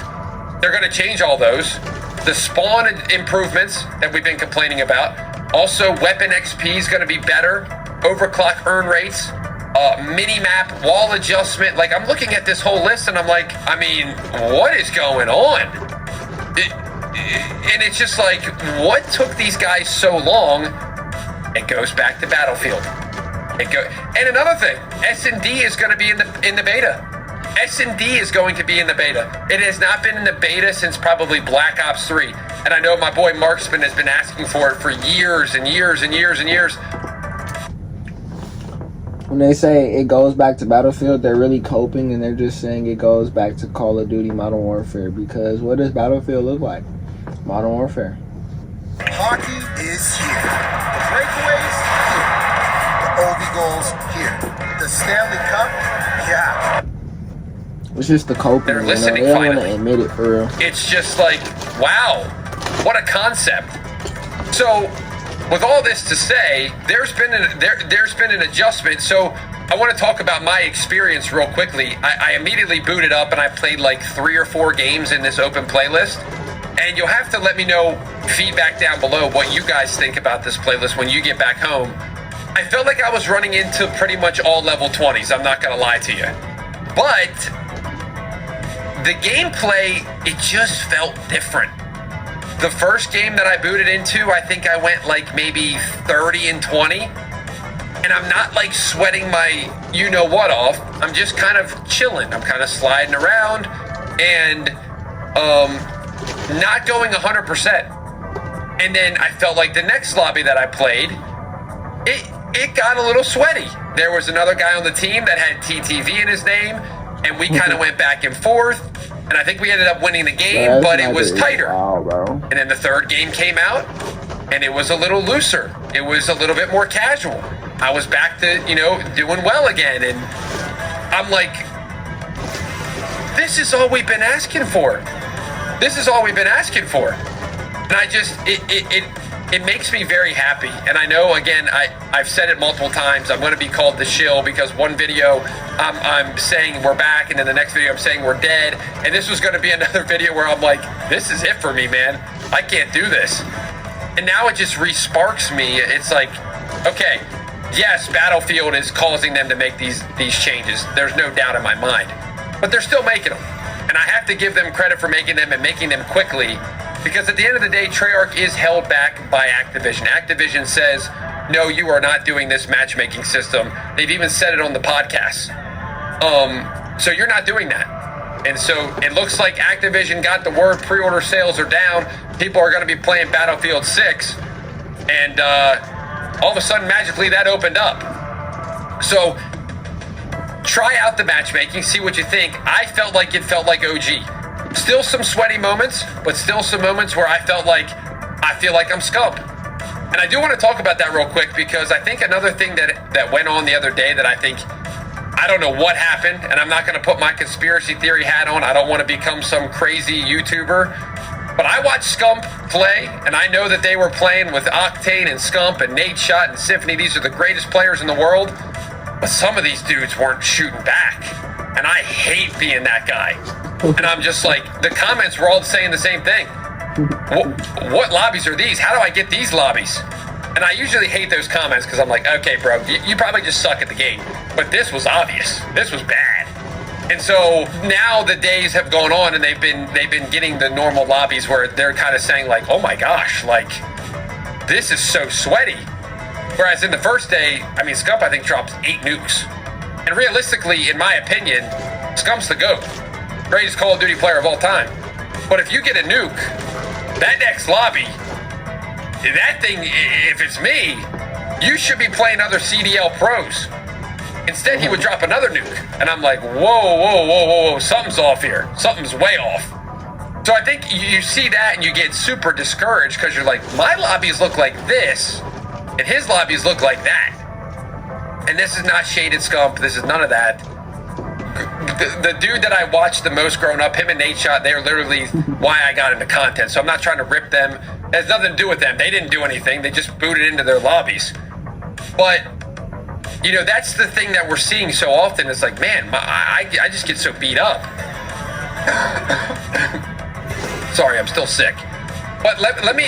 They're going to change all those. The spawn improvements that we've been complaining about. Also, weapon XP is going to be better. Overclock earn rates. Mini-map, wall adjustment. Like, I'm looking at this whole list and I'm like, I mean, what is going on? And it's just like, what took these guys so long? It goes back to Battlefield. And another thing, S&D is going to be in the beta. S&D is going to be in the beta. It has not been in the beta since probably Black Ops 3. And I know my boy Marksman has been asking for it for years and years and years and years.
When they say it goes back to Battlefield, they're really coping, and they're just saying it goes back to Call of Duty Modern Warfare, because what does Battlefield look like? Modern Warfare.
Hockey is here. The breakaways, here. The OV goals, here. The Stanley Cup, yeah.
It's just the coping.
They're listening,
they don't
finally.
want to admit it for real.
It's just like, wow, what a concept. So, with all this to say, there's been an adjustment. So I want to talk about my experience real quickly. I immediately booted up and I played like 3 or 4 games in this open playlist. And you'll have to let me know feedback down below what you guys think about this playlist when you get back home. I felt like I was running into pretty much all level 20s. I'm not going to lie to you. But the gameplay, it just felt different. The first game that I booted into, I think I went like maybe 30 and 20. And I'm not like sweating my you-know-what off. I'm just kind of chilling. I'm kind of sliding around and not going 100%. And then I felt like the next lobby that I played, it got a little sweaty. There was another guy on the team that had TTV in his name, and we kind of went back and forth. And I think we ended up winning the game, but it was tighter. And then the third game came out, and it was a little looser. It was a little bit more casual. I was back to, doing well again. And I'm like, this is all we've been asking for. This is all we've been asking for. And I just, it makes me very happy. And I know, again, I've said it multiple times, I'm going to be called the shill because one video I'm saying we're back, and then the next video I'm saying we're dead. And this was going to be another video where I'm like, this is it for me, man. I can't do this. And now it just re-sparks me. It's like, okay, yes, Battlefield is causing them to make these changes. There's no doubt in my mind. But they're still making them. And I have to give them credit for making them and making them quickly. Because at the end of the day, Treyarch is held back by Activision. Activision says, no, you are not doing this matchmaking system. They've even said it on the podcast. So you're not doing that. And so it looks like Activision got the word pre-order sales are down. People are going to be playing Battlefield 6. And all of a sudden, magically, that opened up. So try out the matchmaking, see what you think. I felt like it felt like OG. Still some sweaty moments, but still some moments where I feel like I'm Scump. And I do want to talk about that real quick because I think another thing that went on the other day that I don't know what happened, and I'm not going to put my conspiracy theory hat on. I don't want to become some crazy YouTuber. But I watched Scump play, and I know that they were playing with Octane and Scump and Nate Shot and Symphony. These are the greatest players in the world. But some of these dudes weren't shooting back. And I hate being that guy. And I'm just like, the comments were all saying the same thing. What lobbies are these? How do I get these lobbies? And I usually hate those comments because I'm like, okay, bro, you probably just suck at the game. But this was obvious. This was bad. And so now the days have gone on and they've been getting the normal lobbies where they're kind of saying like, oh my gosh, like, this is so sweaty. Whereas in the first day, I mean, Scump, I think, drops 8 nukes. And realistically, in my opinion, Scump's the GOAT. Greatest Call of Duty player of all time. But if you get a nuke, that next lobby, that thing, if it's me, you should be playing other CDL pros. Instead, he would drop another nuke. And I'm like, whoa, something's off here. Something's way off. So I think you see that and you get super discouraged because you're like, my lobbies look like this, and his lobbies look like that. And this is not shaded Scump. This is none of that. The dude that I watched the most growing up, him and Nate Shot, they're literally why I got into content. So I'm not trying to rip them. It has nothing to do with them. They didn't do anything. They just booted into their lobbies. But, you know, that's the thing that we're seeing so often. It's like, man, I just get so beat up. Sorry, I'm still sick. But let me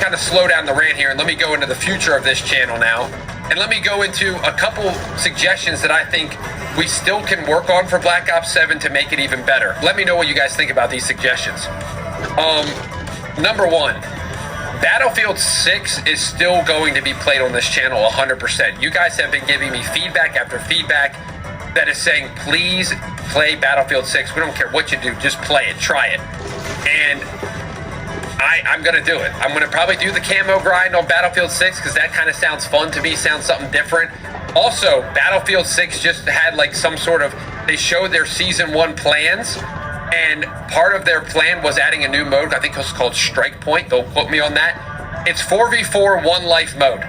kind of slow down the rant here and let me go into the future of this channel now. And let me go into a couple suggestions that I think we still can work on for Black Ops 7 to make it even better. Let me know what you guys think about these suggestions. Number one, Battlefield 6 is still going to be played on this channel 100%. You guys have been giving me feedback after feedback that is saying, please play Battlefield 6. We don't care what you do, just play it, try it. And I'm going to do it. I'm going to probably do the camo grind on Battlefield 6 because that kind of sounds fun to me, sounds something different. Also, Battlefield 6 just had like some sort of, they showed their Season 1 plans, and part of their plan was adding a new mode. I think it was called Strike Point. Don't quote me on that. It's 4v4 one life mode.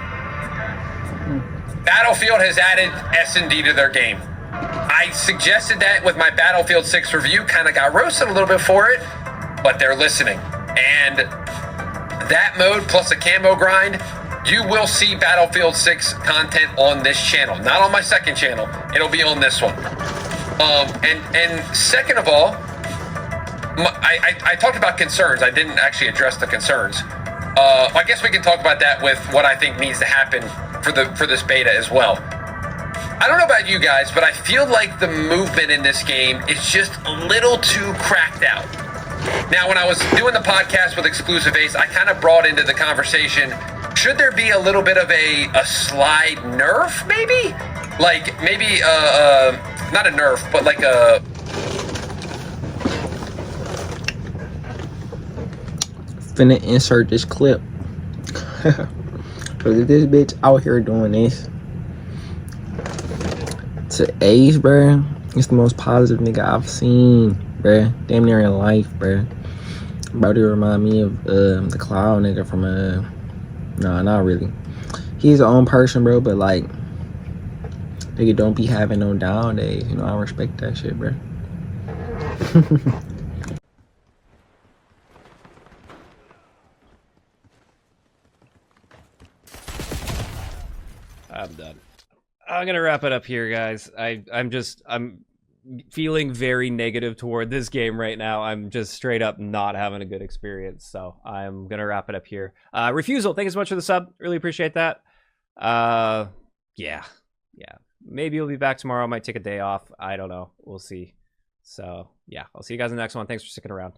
Battlefield has added S&D to their game. I suggested that with my Battlefield 6 review, kind of got roasted a little bit for it, but they're listening. And that mode plus a camo grind, you will see Battlefield 6 content on this channel. Not on my second channel. It'll be on this one. And second of all, I talked about concerns. I didn't actually address the concerns. I guess we can talk about that with what I think needs to happen for this beta as well. I don't know about you guys, but I feel like the movement in this game is just a little too cracked out. Now, when I was doing the podcast with Exclusive Ace, I kind of brought into the conversation, should there be a little bit of a slide nerf, maybe? Like, maybe, not a nerf, but like a...
Finna insert this clip. Cause if this bitch out here doing this to Ace, bruh, it's the most positive nigga I've seen, bruh. Damn near in life, bruh. Brody remind me of the Cloud nigga from nah, not really. He's his own person, bro, but like, nigga don't be having no down days. You know, I respect that shit, bruh.
I'm done. I'm gonna wrap it up here, guys. I'm feeling very negative toward this game right now. I'm just straight up not having a good experience. So I'm gonna wrap it up here. Refusal, thank you so much for the sub. Really appreciate that. Yeah. Maybe we'll be back tomorrow. I might take a day off. I don't know. We'll see. So yeah, I'll see you guys in the next one. Thanks for sticking around.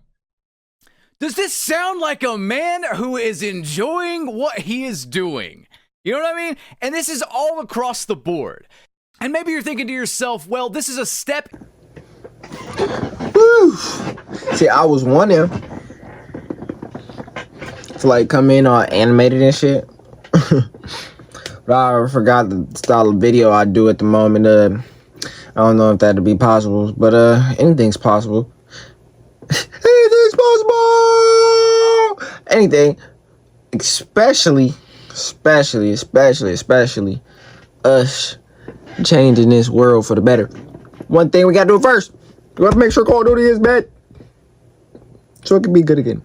Does this sound like a man who is enjoying what he is doing? You know what I mean? And this is all across the board. And maybe you're thinking to yourself, well, this is a step.
Woo. See, I was wanting to like come in all animated and shit. But I forgot the style of video I do at the moment. I don't know if that'd be possible, but anything's possible. Anything's possible. Anything, especially us changing this world for the better. One thing we gotta do first, we gotta make sure Call of Duty is bad, so it can be good again.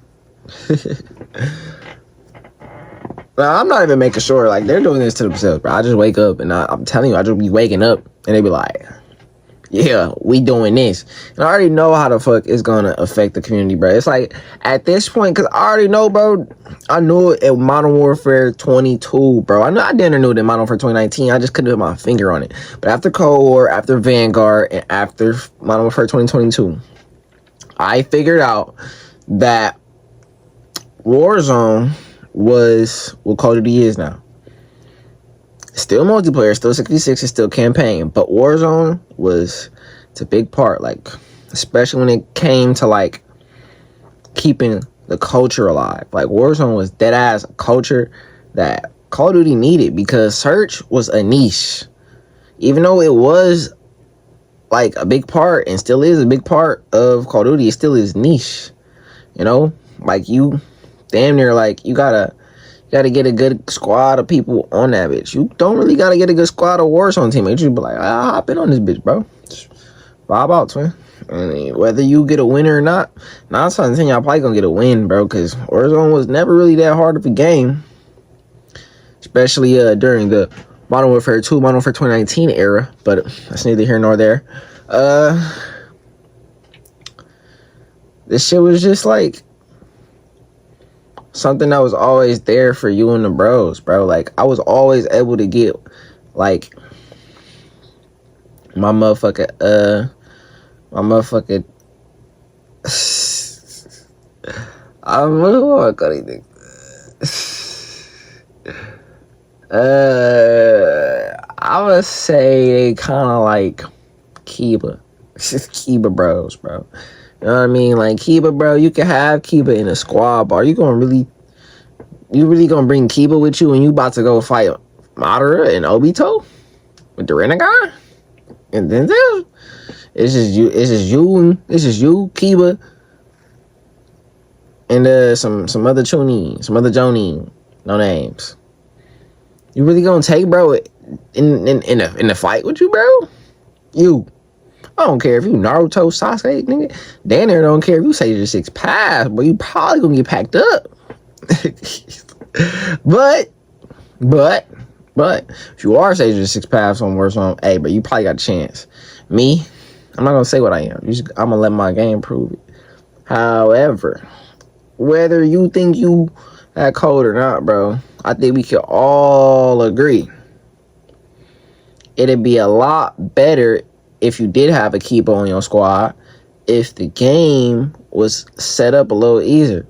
Now, I'm not even making sure, like, they're doing this to themselves, bro. I just wake up and I'm telling you, I just be waking up and they be like, yeah, we doing this. And I already know how the fuck it's gonna affect the community, bro. It's like, at this point, because I already know, bro, I knew it in Modern Warfare 22, bro. I didn't know it in Modern Warfare 2019. I just couldn't put my finger on it. But after Cold War, after Vanguard, and after Modern Warfare 2022, I figured out that Warzone was what Call of Duty is now. Still multiplayer, still 66, and still campaign, but Warzone it's a big part, like, especially when it came to like keeping the culture alive. Like, Warzone was dead ass culture that Call of Duty needed, because search was a niche, even though it was like a big part and still is a big part of Call of Duty. It still is niche, you know, like you damn near like you gotta get a good squad of people on that bitch. You don't really gotta get a good squad of Warzone teammates. You just be like, I'll hop in on this bitch, bro. Just vibe out, twin. And whether you get a win or not, 9 times out of 10 y'all probably gonna get a win, bro, because Warzone was never really that hard of a game, especially during the Modern Warfare 2, Modern Warfare 2019 era. But that's neither here nor there. This shit was just like something that was always there for you and the bros, bro. Like, I was always able to get, like, my motherfucker, I'm what do you think? I would say they kind of like Kiba. Kiba bros, bro. You know what I mean? Like, Kiba, bro, you can have Kiba in a squad, but are you really gonna bring Kiba with you when you about to go fight Madara and Obito with the Renegade? And then it's just you, Kiba, and some other Jonin, no names. You really gonna take, bro, in the fight with you, bro? I don't care if you Naruto, Sasuke, nigga. Dan there don't care if you say your 6 pass, but you probably gonna get packed up. but if you are saying your 6 pass on Warzone, hey, but you probably got a chance. Me, I'm not gonna say what I am. I'm gonna let my game prove it. However, whether you think you that cold or not, bro, I think we can all agree it'd be a lot better if you did have a keeper on your squad, if the game was set up a little easier.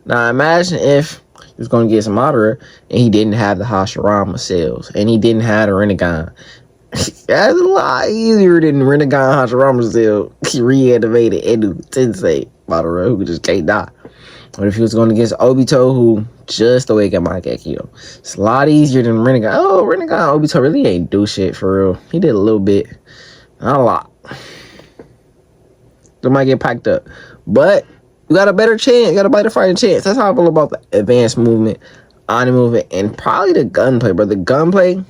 Now, imagine if he was going to get some Madara and he didn't have the Hashirama cells and he didn't have the Renegade. That's a lot easier than Renegade Hashirama cell. He reanimated Edu Tensei Madara, who just can't die. What if he was going against Obito, who just awakened my Gekio? It's a lot easier than Renegade. Oh, Renegade Obito really ain't do shit for real. He did a little bit. Not a lot. They might get packed up. But you got a better chance. You got a better fighting chance. That's how I feel about the advanced movement, on movement, and probably the gunplay, bro. The gunplay,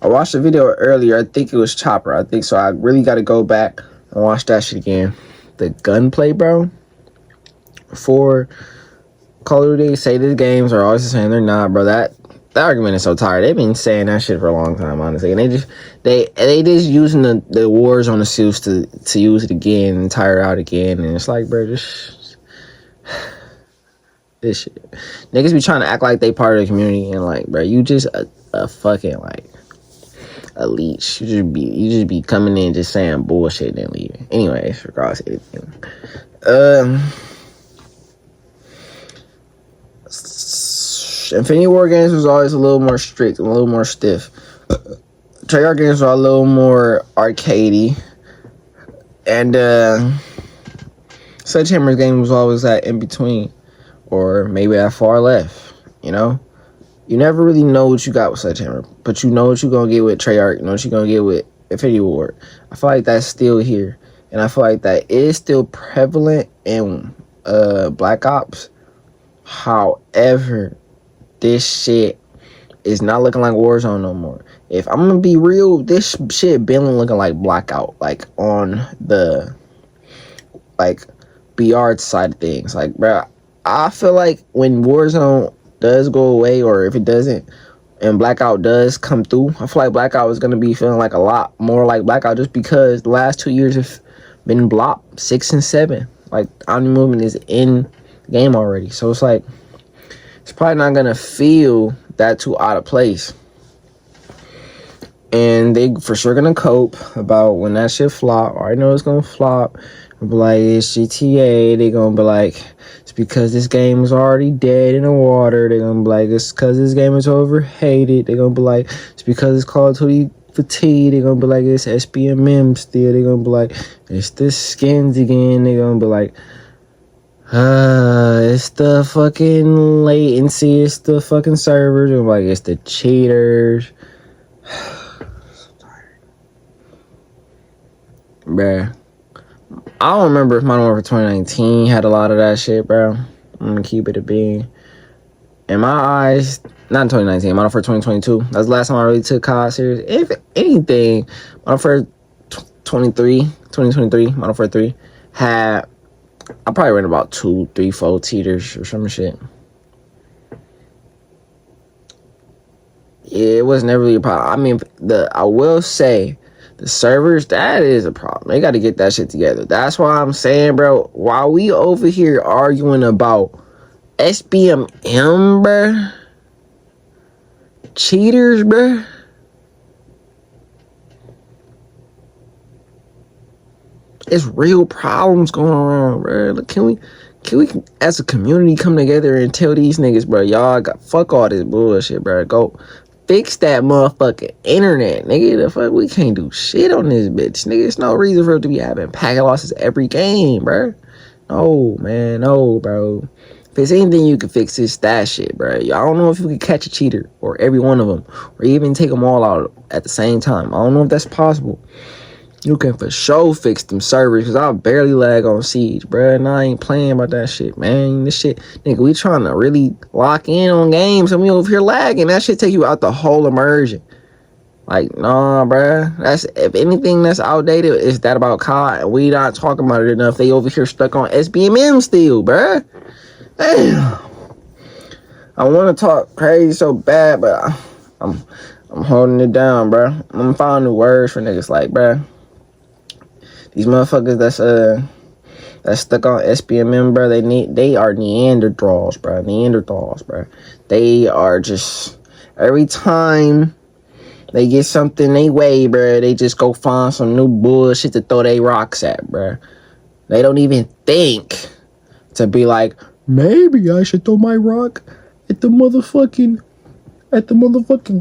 I watched the video earlier. I think it was Chopper. I think so. I really got to go back and watch that shit again. The gunplay, bro, for Call of Duty, say these games are always the same. They're not, bro. the argument is so tired. They've been saying that shit for a long time, honestly, and they just using the wars on the suits to use it again and tire out again, and it's like, bro, just this shit. Niggas be trying to act like they part of the community, and like, bro, you just a fucking like a leech. You just be coming in just saying bullshit and then leaving. Anyways, regardless of anything. Infinity War games was always a little more strict, a little more stiff. Treyarch games are a little more arcadey, and Sledgehammer's game was always that in between, or maybe that far left. You know, you never really know what you got with Sledgehammer, but you know what you're gonna get with Treyarch. You know what you're gonna get with Infinity War. I feel like that's still here, and I feel like that is still prevalent in Black Ops. However, this shit is not looking like Warzone no more. If I'm gonna be real, this shit been looking like Blackout, like on the like BR side of things. Like, bro, I feel like when Warzone does go away, or if it doesn't, and Blackout does come through, I feel like Blackout is gonna be feeling like a lot more like Blackout, just because the last 2 years have been Blop 6 and 7. Like, Omni Movement is in the game already, so it's like, it's probably not gonna feel that too out of place. And they for sure gonna cope about when that shit flop. I know it's gonna flop. They'll be like, it's GTA. They gonna be like, it's because this game is already dead in the water. They gonna be like, it's because this game is overhated. They gonna be like, it's because it's Call of Duty fatigue. They gonna be like, it's SBMM still. They gonna be like, it's the skins again. They gonna be like, it's the fucking latency, it's the fucking servers, and like, it's the cheaters. So tired. Bruh. I don't remember if Modern Warfare 2019 had a lot of that shit, bro. I'm gonna keep it a bean. In my eyes, not in 2019, Modern Warfare 2022. That's the last time I really took COD serious. If anything, Modern Warfare 2023, Modern Warfare 3 had, I probably ran about 2, 3, 4 teeters or some shit. Yeah, it was never really a problem. I mean, I will say, the servers, that is a problem. They got to get that shit together. That's why I'm saying, bro, while we over here arguing about SBMM, bro, cheaters, bro, it's real problems going around, bro. Look, can we as a community come together and tell these niggas, bro, y'all got fuck all this bullshit, bro. Go fix that motherfucking internet, nigga. The fuck, we can't do shit on this bitch, nigga. There's no reason for it to be having packet losses every game, bro. No, man, no, bro. If it's anything you can fix, it's that shit, bro. I don't know if you can catch a cheater or every one of them, or even take them all out at the same time. I don't know if that's possible. You can for sure fix them servers, because I barely lag on Siege, bruh, and I ain't playing about that shit, man. This shit, nigga, we trying to really lock in on games, and we over here lagging. That shit take you out the whole immersion. Like, nah, bruh. That's, if anything that's outdated, is that about COD, and we not talking about it enough. They over here stuck on SBMM still, bruh. Damn. I want to talk crazy so bad, but I'm holding it down, bruh. I'm finding words for niggas like, bruh. These motherfuckers that's stuck on SBMM, bro, they are Neanderthals, bro. They are just, every time they get something they way, bro, they just go find some new bullshit to throw their rocks at, bro. They don't even think to be like, maybe I should throw my rock at the motherfucking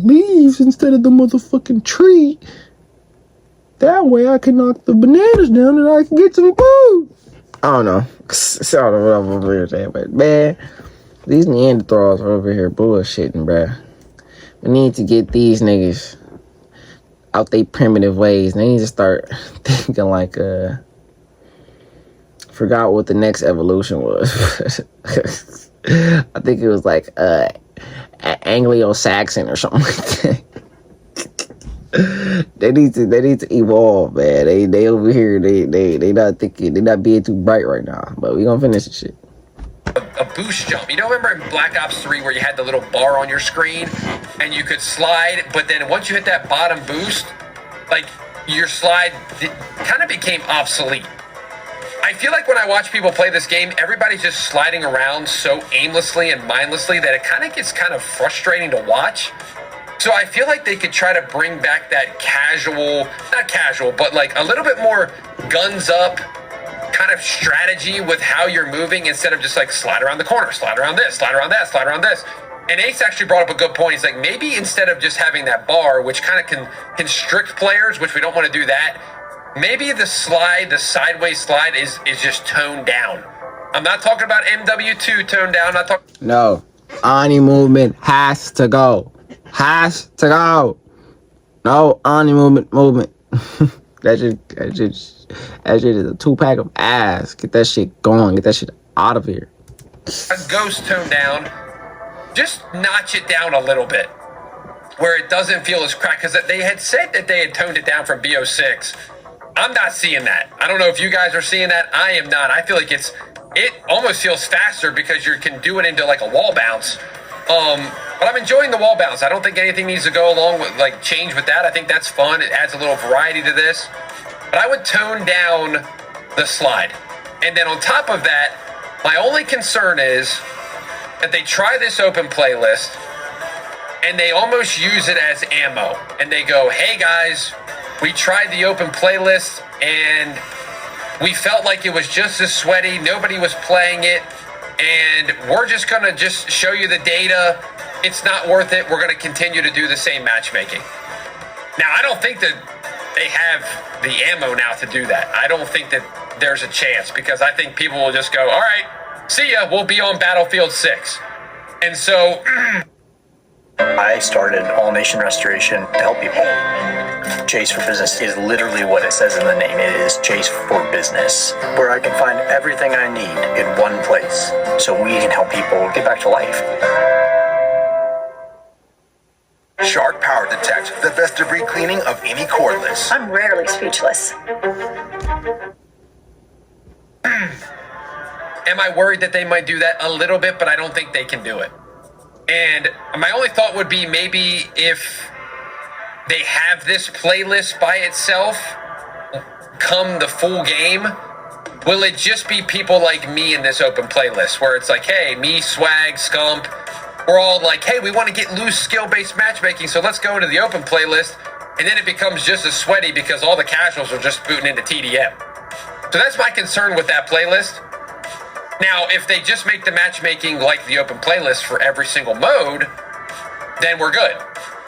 leaves instead of the motherfucking tree. That way I can knock the bananas down and I can get some food. I don't know. I don't know what I'm over here saying, but man, these Neanderthals are over here bullshitting, bruh. We need to get these niggas out they primitive ways. They need to start thinking like, forgot what the next evolution was. I think it was like Anglo-Saxon or something like that. They need to evolve, man. They over here, they not thinking, they not being too bright right now. But we gonna finish this shit.
a boost jump. You don't remember in Black Ops 3 where you had the little bar on your screen and you could slide, but then once you hit that bottom boost, like your slide kind of became obsolete. I feel like when I watch people play this game, everybody's just sliding around so aimlessly and mindlessly that it kind of gets kind of frustrating to watch. So I feel like they could try to bring back that casual, not casual, but like a little bit more guns up kind of strategy with how you're moving instead of just like slide around the corner, slide around this, slide around that, slide around this. And Ace actually brought up a good point. He's like, maybe instead of just having that bar, which kind of can constrict players, which we don't want to do that, maybe the slide, the sideways slide is just toned down. I'm not talking about MW2 toned down. I'm not talking.
No, Ani movement has to go. Has to go. No Ani movement. that shit is a 2-pack of ass. Get that shit going. Get that shit out of here.
A ghost tone down. Just notch it down a little bit, where it doesn't feel as cracked. Because they had said that they had toned it down from Bo6. I'm not seeing that. I don't know if you guys are seeing that. I am not. I feel like it almost feels faster because you can do it into like a wall bounce. But I'm enjoying the wall bounce. I don't think anything needs to go along with like change with that. I think that's fun. It adds a little variety to this. But I would tone down the slide. And then on top of that, my only concern is that they try this open playlist and they almost use it as ammo. And they go, hey guys, we tried the open playlist and we felt like it was just as sweaty. Nobody was playing it. And we're just going to just show you the data. It's not worth it. We're going to continue to do the same matchmaking. Now, I don't think that they have the ammo now to do that. I don't think that there's a chance because I think people will just go, all right, see ya. We'll be on Battlefield 6. And so
I started All Nation Restoration to help people. Chase for Business is literally what it says in the name. It is Chase for Business, where I can find everything I need in one place so we can help people get back to life.
Shark Power Detect, the best debris cleaning of any cordless.
I'm rarely speechless.
am I worried that they might do that? A little bit, but I don't think they can do it. And my only thought would be maybe if they have this playlist by itself come the full game, will it just be people like me in this open playlist where it's like, hey, me, Swag, Scump, we're all like, hey, we want to get loose skill-based matchmaking, so let's go into the open playlist. And then it becomes just as sweaty because all the casuals are just booting into TDM. So that's my concern with that playlist. Now, if they just make the matchmaking like the open playlist for every single mode, then we're good.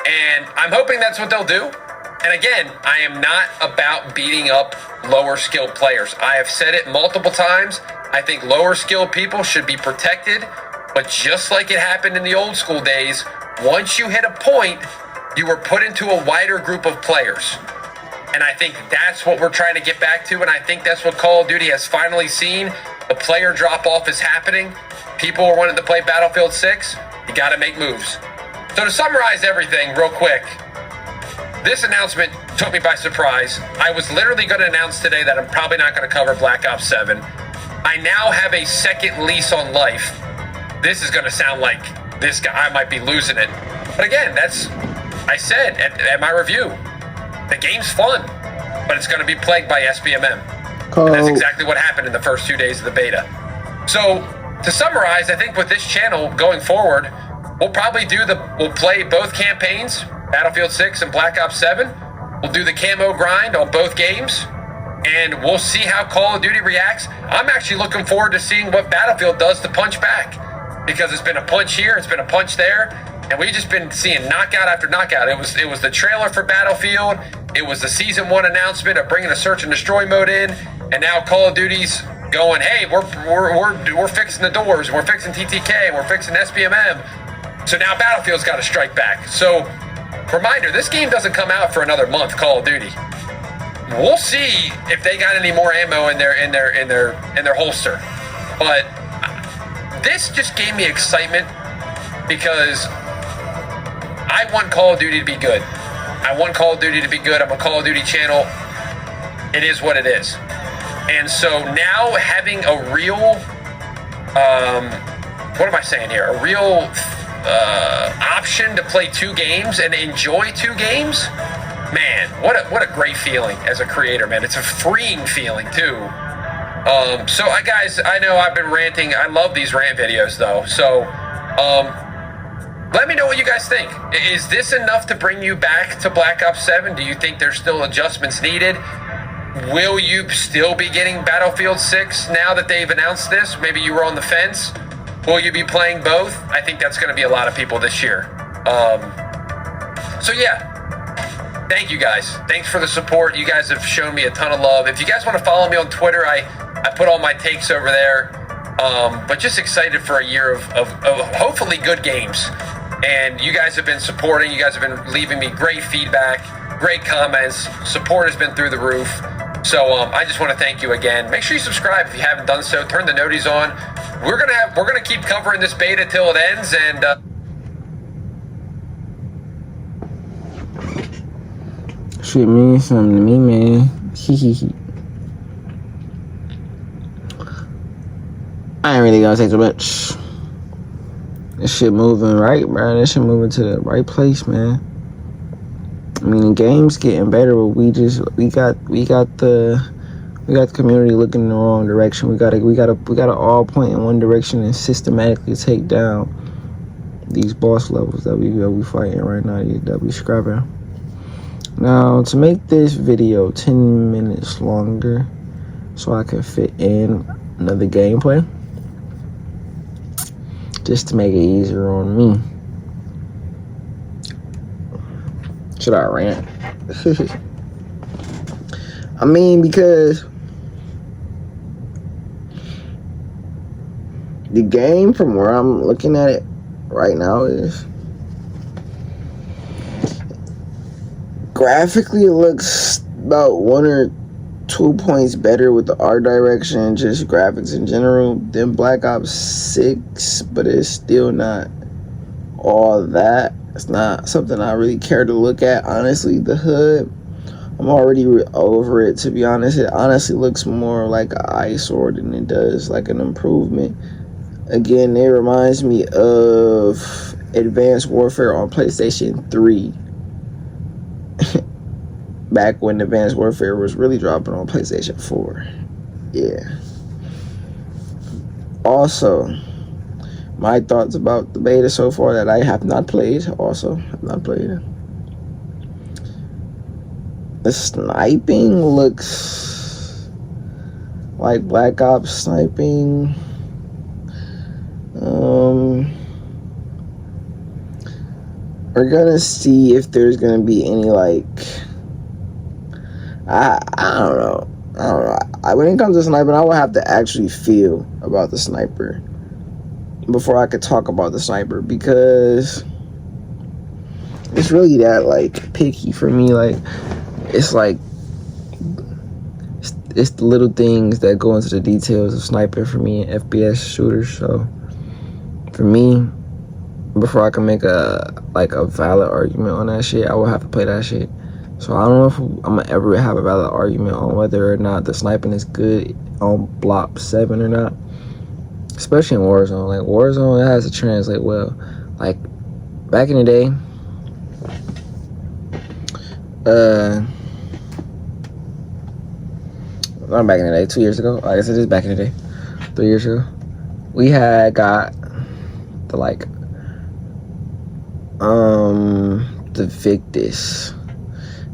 And I'm hoping that's what they'll do. And again, I am not about beating up lower skilled players. I have said it multiple times. I think lower skilled people should be protected. But just like it happened in the old school days, once you hit a point, you were put into a wider group of players. And I think that's what we're trying to get back to. And I think that's what Call of Duty has finally seen. The player drop-off is happening. People are wanting to play Battlefield 6. You got to make moves. So to summarize everything real quick, this announcement took me by surprise. I was literally going to announce today that I'm probably not going to cover Black Ops 7. I now have a second lease on life. This is going to sound like this guy, I might be losing it. But again, I said at my review, the game's fun, but it's going to be plagued by SBMM. And that's exactly what happened in the first 2 days of the beta. So to summarize, I think with this channel going forward, we'll play both campaigns, Battlefield 6 and Black Ops 7. We'll do the camo grind on both games, and we'll see how Call of Duty reacts. I'm actually looking forward to seeing what Battlefield does to punch back, because it's been a punch here, it's been a punch there, and we've just been seeing knockout after knockout. It was the trailer for Battlefield, it was the Season 1 announcement of bringing the Search and Destroy mode in, and now Call of Duty's going, hey, we're fixing the doors, we're fixing TTK, we're fixing SBMM. So now Battlefield's got to strike back. So, reminder, this game doesn't come out for another month, Call of Duty. We'll see if they got any more ammo in their holster. But this just gave me excitement because I want Call of Duty to be good. I want Call of Duty to be good. I'm a Call of Duty channel. It is what it is. And so now having a real what am I saying here? A real option to play 2 games and enjoy 2 games. Man, what a great feeling as a creator, man. It's a freeing feeling too. So guys, I know I've been ranting. I love these rant videos though. So let me know what you guys think. Is this enough to bring you back to Black Ops 7? Do you think there's still adjustments needed? Will you still be getting Battlefield 6 now that they've announced this? Maybe you were on the fence. Will you be playing both? I think that's going to be a lot of people this year. So yeah, thank you guys. Thanks for the support. You guys have shown me a ton of love. If you guys want to follow me on Twitter, I put all my takes over there. But just excited for a year of hopefully good games. And you guys have been supporting. You guys have been leaving me great feedback, great comments. Support has been through the roof. So I just want to thank you again. Make sure you subscribe if you haven't done so. Turn the noties on. We're gonna keep covering this beta till it ends. And
shit means something to me, man. I ain't really gonna say too much. This shit moving right, bro. This shit moving to the right place, man. I mean, the game's getting better, but we got the community looking in the wrong direction. We gotta all point in one direction and systematically take down these boss levels that we fighting right now, that we scrapping. Now, to make this video 10 minutes longer, so I can fit in another gameplay, just to make it easier on me. Should I rant? I mean, because the game, from where I'm looking at it right now, is graphically it looks about 1 or 2 points better with the art direction, just graphics in general, than Black Ops 6, but it's still not all that. It's not something I really care to look at, honestly. The hood, I'm already over it, to be honest. It honestly looks more like an eyesore than it does like an improvement. Again, it reminds me of Advanced Warfare on PlayStation 3. Back when Advanced Warfare was really dropping on PlayStation 4. Yeah. Also, my thoughts about the beta so far that I have not played. The sniping looks like Black Ops sniping. We're gonna see if there's gonna be any, like, I don't know. When it comes to sniping, I would have to actually feel about the sniper before I could talk about the sniper, because it's really that, like, picky for me. Like, it's like it's the little things that go into the details of sniping for me in FPS shooters. So for me, before I can make a valid argument on that shit, I will have to play that shit. So I don't know if I'm gonna ever have a valid argument on whether or not the sniping is good on Block 7 or not. Especially in Warzone. Like, Warzone, it has to translate well. Like, back in the day, not back in the day, 2 years ago. I guess it is back in the day, 3 years ago. We had got the, like, the Victus.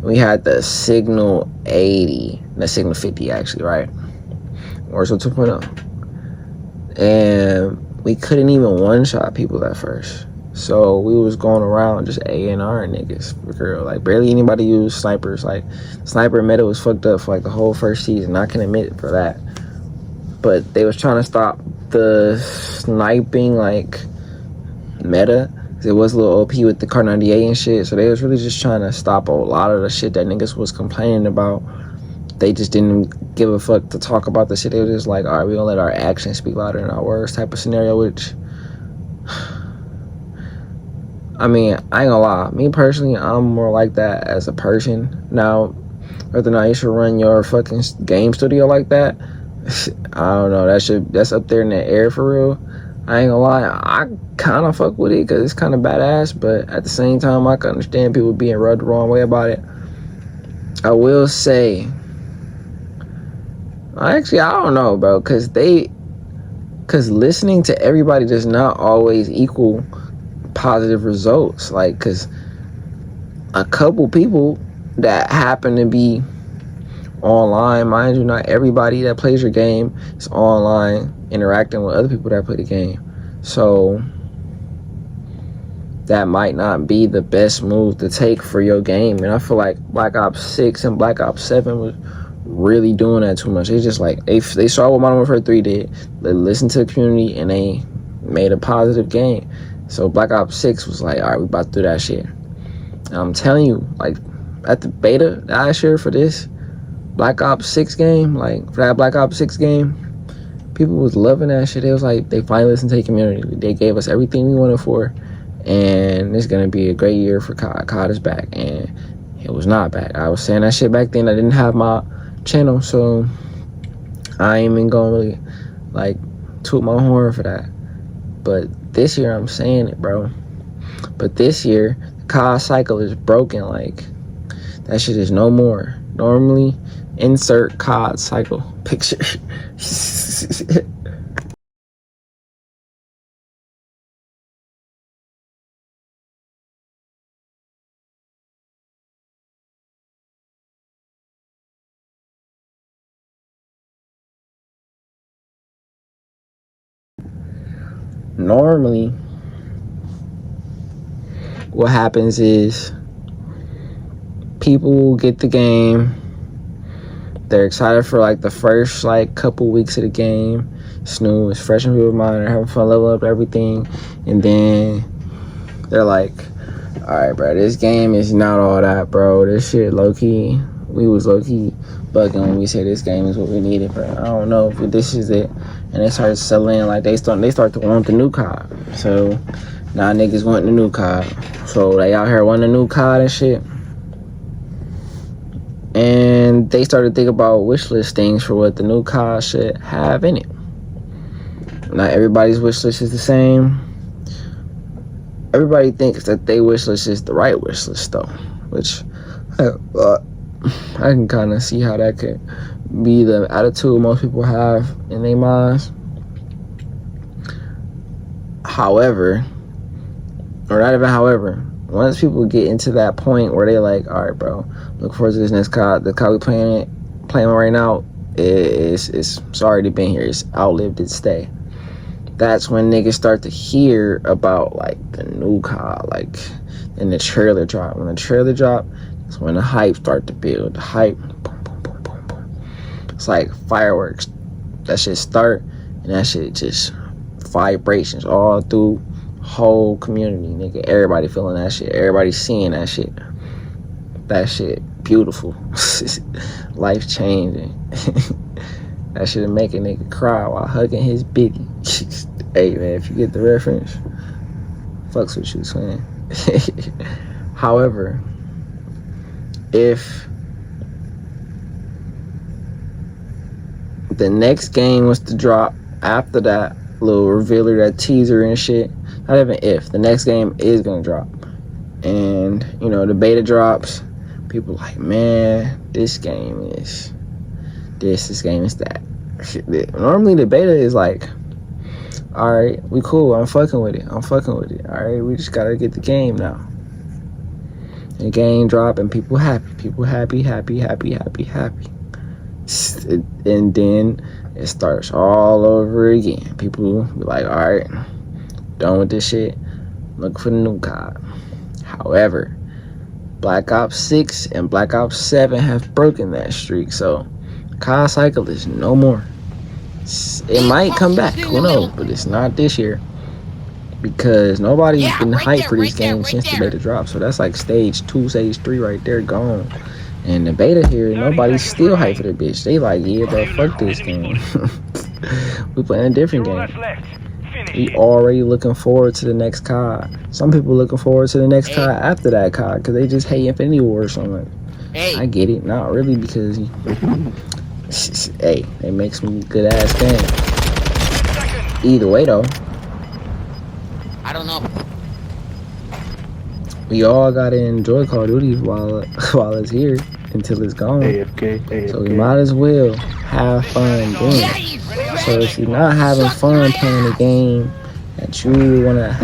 We had the Signal 80, the Signal 50 actually, right? Warzone 2.0. And we couldn't even one-shot people at first. So we was going around just A&R niggas for real. Like, barely anybody used snipers. Like, sniper meta was fucked up for like the whole first season. I can admit for that. But they was trying to stop the sniping, like, meta. It was a little OP with the Car 98 and shit. So they was really just trying to stop a lot of the shit that niggas was complaining about. They just didn't give a fuck to talk about the shit. They were just like, all right, we gonna let our actions speak louder than our words type of scenario, which, I mean, I ain't gonna lie. Me personally, I'm more like that as a person. Now, whether or not you should run your fucking game studio like that, I don't know. That's up there in the air for real. I ain't gonna lie. I kind of fuck with it because it's kind of badass. But at the same time, I can understand people being rubbed the wrong way about it. I will say, actually, I don't know, bro, because listening to everybody does not always equal positive results. Like, because a couple people that happen to be online, mind you, not everybody that plays your game is online interacting with other people that play the game. So that might not be the best move to take for your game. And I feel like Black Ops 6 and Black Ops 7 was really doing that too much. It's just like they saw what Modern Warfare 3 did. They listened to the community and they made a positive game. So Black Ops 6 was like, all right, we about to do that shit. And I'm telling you, like, at the beta last year for this Black Ops 6 game, like for that Black Ops 6 game, people was loving that shit. It was like they finally listened to the community. They gave us everything we wanted for, and it's gonna be a great year for COD. COD is back, and it was not back. I was saying that shit back then. I didn't have my channel, so I ain't even gonna really like toot my horn for that. But this year I'm saying it, bro. But this year the COD cycle is broken. Like, that shit is no more. Normally, insert COD cycle picture. Normally, what happens is people will get the game. They're excited for like the first like couple weeks of the game. It's new, it's fresh in people's mind. They're having fun, level up everything, and then they're like, "All right, bro, this game is not all that, bro. This shit low key. We was low key bugging when we said this game is what we needed, bro. I don't know if this is it." And they start selling like they start to want the new COD. So now niggas want the new COD. So they out here wanting the new COD and shit. And they started thinking about wishlist things for what the new COD should have in it. Not everybody's wishlist is the same. Everybody thinks that their wishlist is the right wishlist though, which I can kind of see how that could be the attitude most people have in their minds. However, or not even however, once people get into that point where they're like, all right, bro, look forward to this next COD. The COD we playing right now it's already been here. It's outlived its stay. That's when niggas start to hear about like the new COD, like in the trailer drop. When the trailer drop, that's when the hype start to build. The hype, boom, boom, boom, boom, boom. It's like fireworks. That shit start, and that shit just vibrations all through whole community, nigga. Everybody feeling that shit. Everybody seeing that shit. That shit beautiful. Life changing. That shit'll make a nigga cry while hugging his biddy. Hey man, if you get the reference, fucks with you, son. However, if the next game was to drop after that little revealer, that teaser and shit, not even if, the next game is gonna drop, and you know the beta drops, people like, man, this game is this game is that. Normally the beta is like, all right, we cool, I'm fucking with it, all right, we just gotta get the game now. The game drop and people happy, happy. And then it starts all over again. People be like, all right, done with this shit, look for the new COD. However, Black Ops 6 and Black Ops 7 have broken that streak, so COD cycle is no more. It might come back, who knows, but it's not this year, because nobody's been hyped for this game since the beta dropped. So that's like stage 2, stage 3 right there gone. And the beta here, nobody's still hyped for the bitch. They like, yeah, bro, fuck this game. We playing a different game. We already looking forward to the next COD. Some people looking forward to the next COD after that COD because they just hate Infinity War or something. I get it, not really, because Hey, they make some good ass games. Either way though,
I don't know.
we all gotta enjoy Call of Duty while it's here until it's gone.
AFK.
So we might as well have fun doing it. So if you're not having fun playing the game that you wanna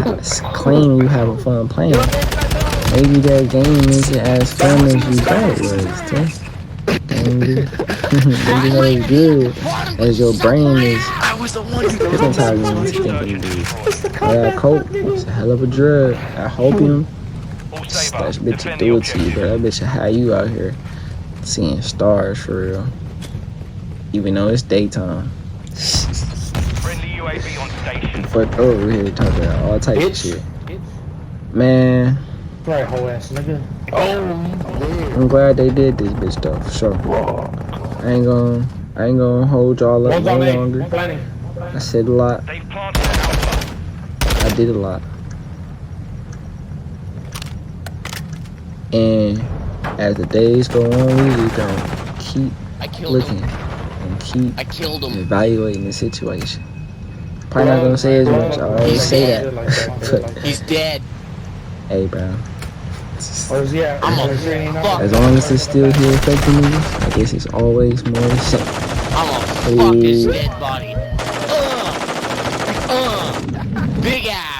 claim you having fun playing, maybe that game isn't as fun as you thought it was. Maybe not as good as your brain is hypnotizing you into thinking it is. Yeah, coke, it's a hell of a drug. I hope you that bitch will do it to you, bro. That bitch will have you out here seeing stars for real. Even though it's daytime. Fuck over here talking about all types of shit. Man.
Right, whole ass nigga.
I'm glad they did this bitch though, for sure. I ain't gonna hold y'all up any longer. I said a lot. I did a lot. And as the days go on, we just gonna keep looking and keep evaluating the situation. Probably not gonna say as much. I always say that.
He's dead.
Hey, bro.
I'm a fuck.
As long as it's still here affecting me, I guess it's always more the same.
I'm a fuck his dead body. Big ass.